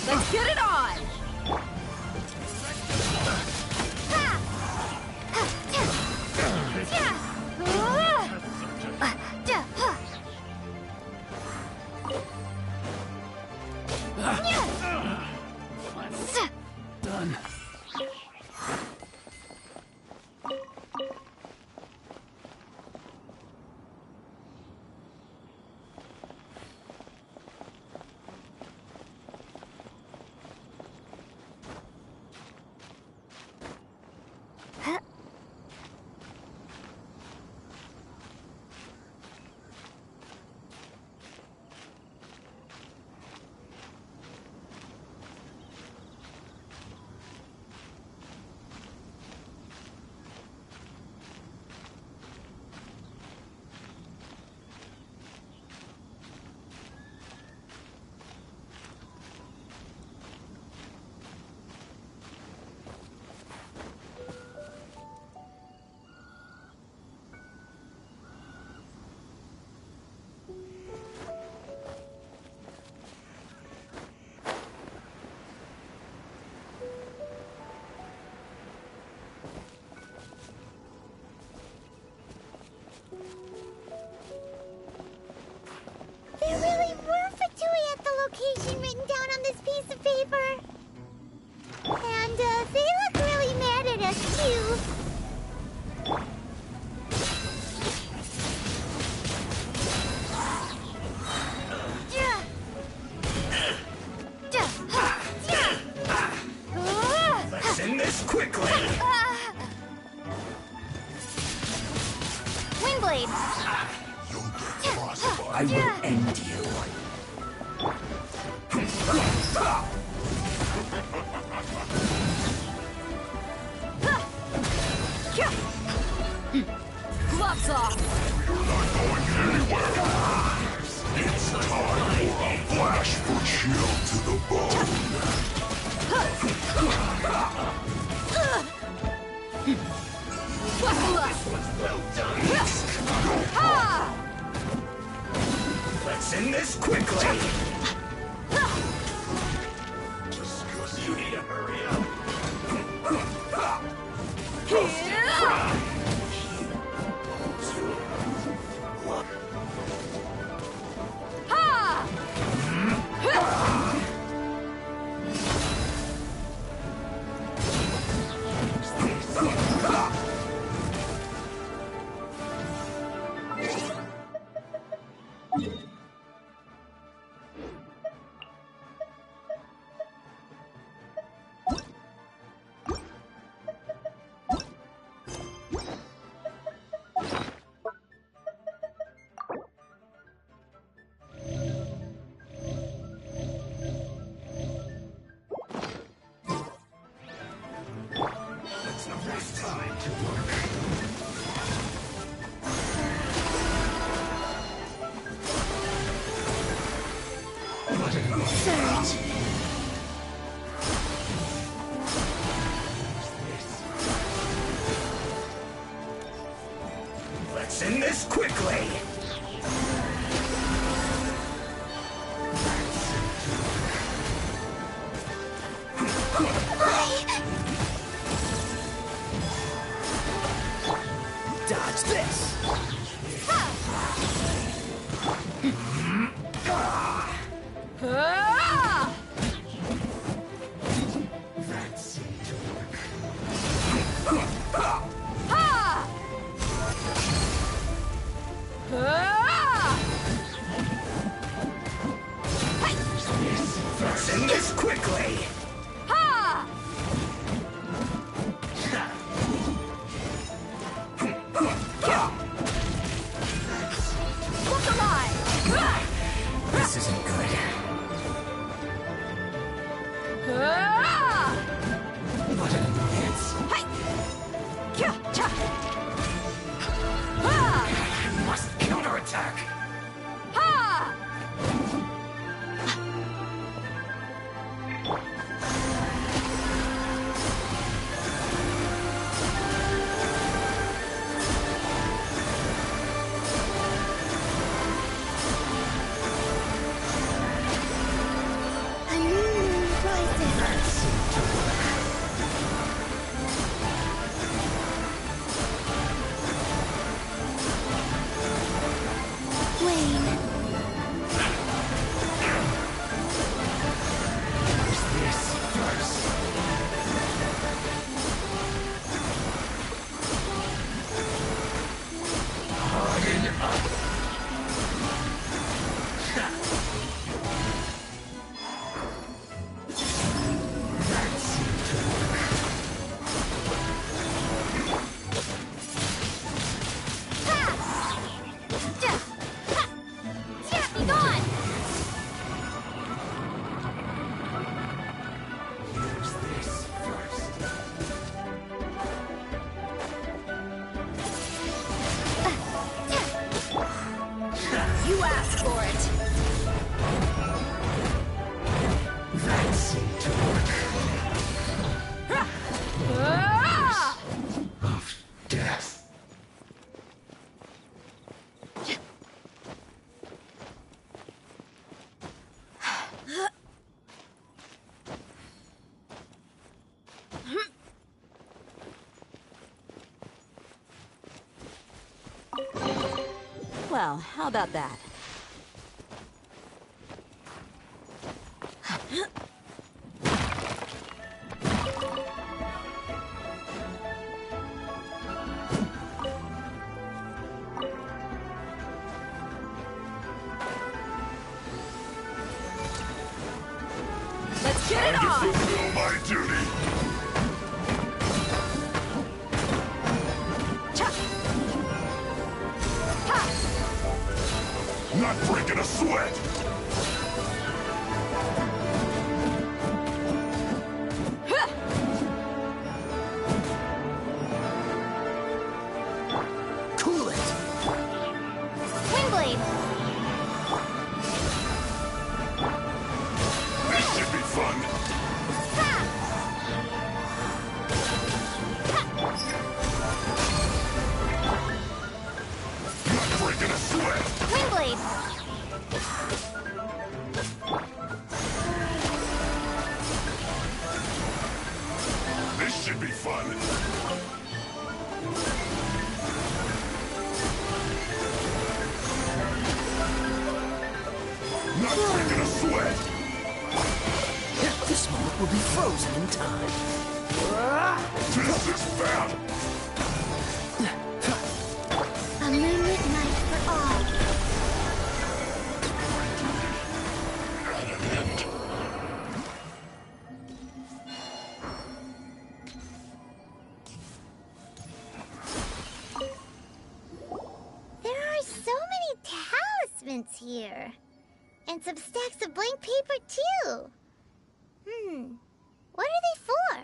Let's get it on! Done. There really were Fatui at the location written down on this piece of paper. And, they look really mad at us, too. Let's end this quickly! Windblade! I will end you. Gloves off! You're not going anywhere. It's time for a flash for chill to the bone. Buckle up! Well done! Ha! Let's end this quickly! You need to hurry up. It's time to work. Surge. Let's end this quickly! Dodge this! Of death. Well, how about that? Let's get it on! Fulfill my duty. Not breaking a sweat. Cool it. Windblade! This should be fun. Not breaking a sweat. Windblade! This should be fun. Not breaking a sweat. This moment will be frozen in time. This is bad. A moonlit night for all. There are so many talismans here. And some stacks of blank paper, too. What are they for?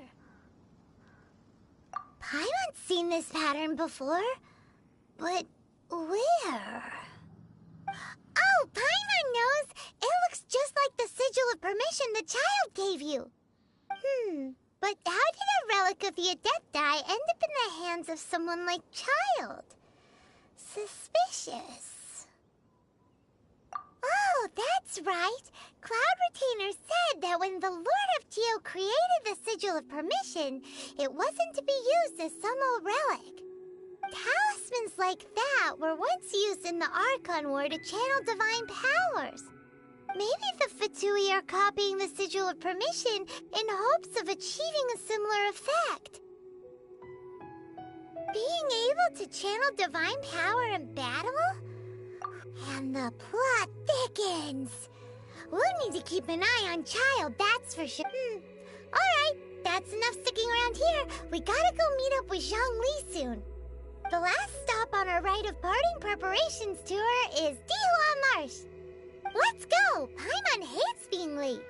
Paimon's seen this pattern before. But where? Oh, Paimon knows! It looks just like the sigil of permission the child gave you. But how did a relic of the Adepti end up in the hands of someone like Child? Suspicious. Oh, that's right. Cloud Retainer said that when the Lord of Geo created the Sigil of Permission, it wasn't to be used as some old relic. Talismans like that were once used in the Archon War to channel divine powers. Maybe the Fatui are copying the Sigil of Permission in hopes of achieving a similar effect. Being able to channel divine power in battle? And the plot thickens. We'll need to keep an eye on Child, that's for sure. Alright, that's enough sticking around here. We gotta go meet up with Zhang Li soon. The last stop on our rite of parting preparations tour is Dihua Marsh. Let's go! Paimon hates being late.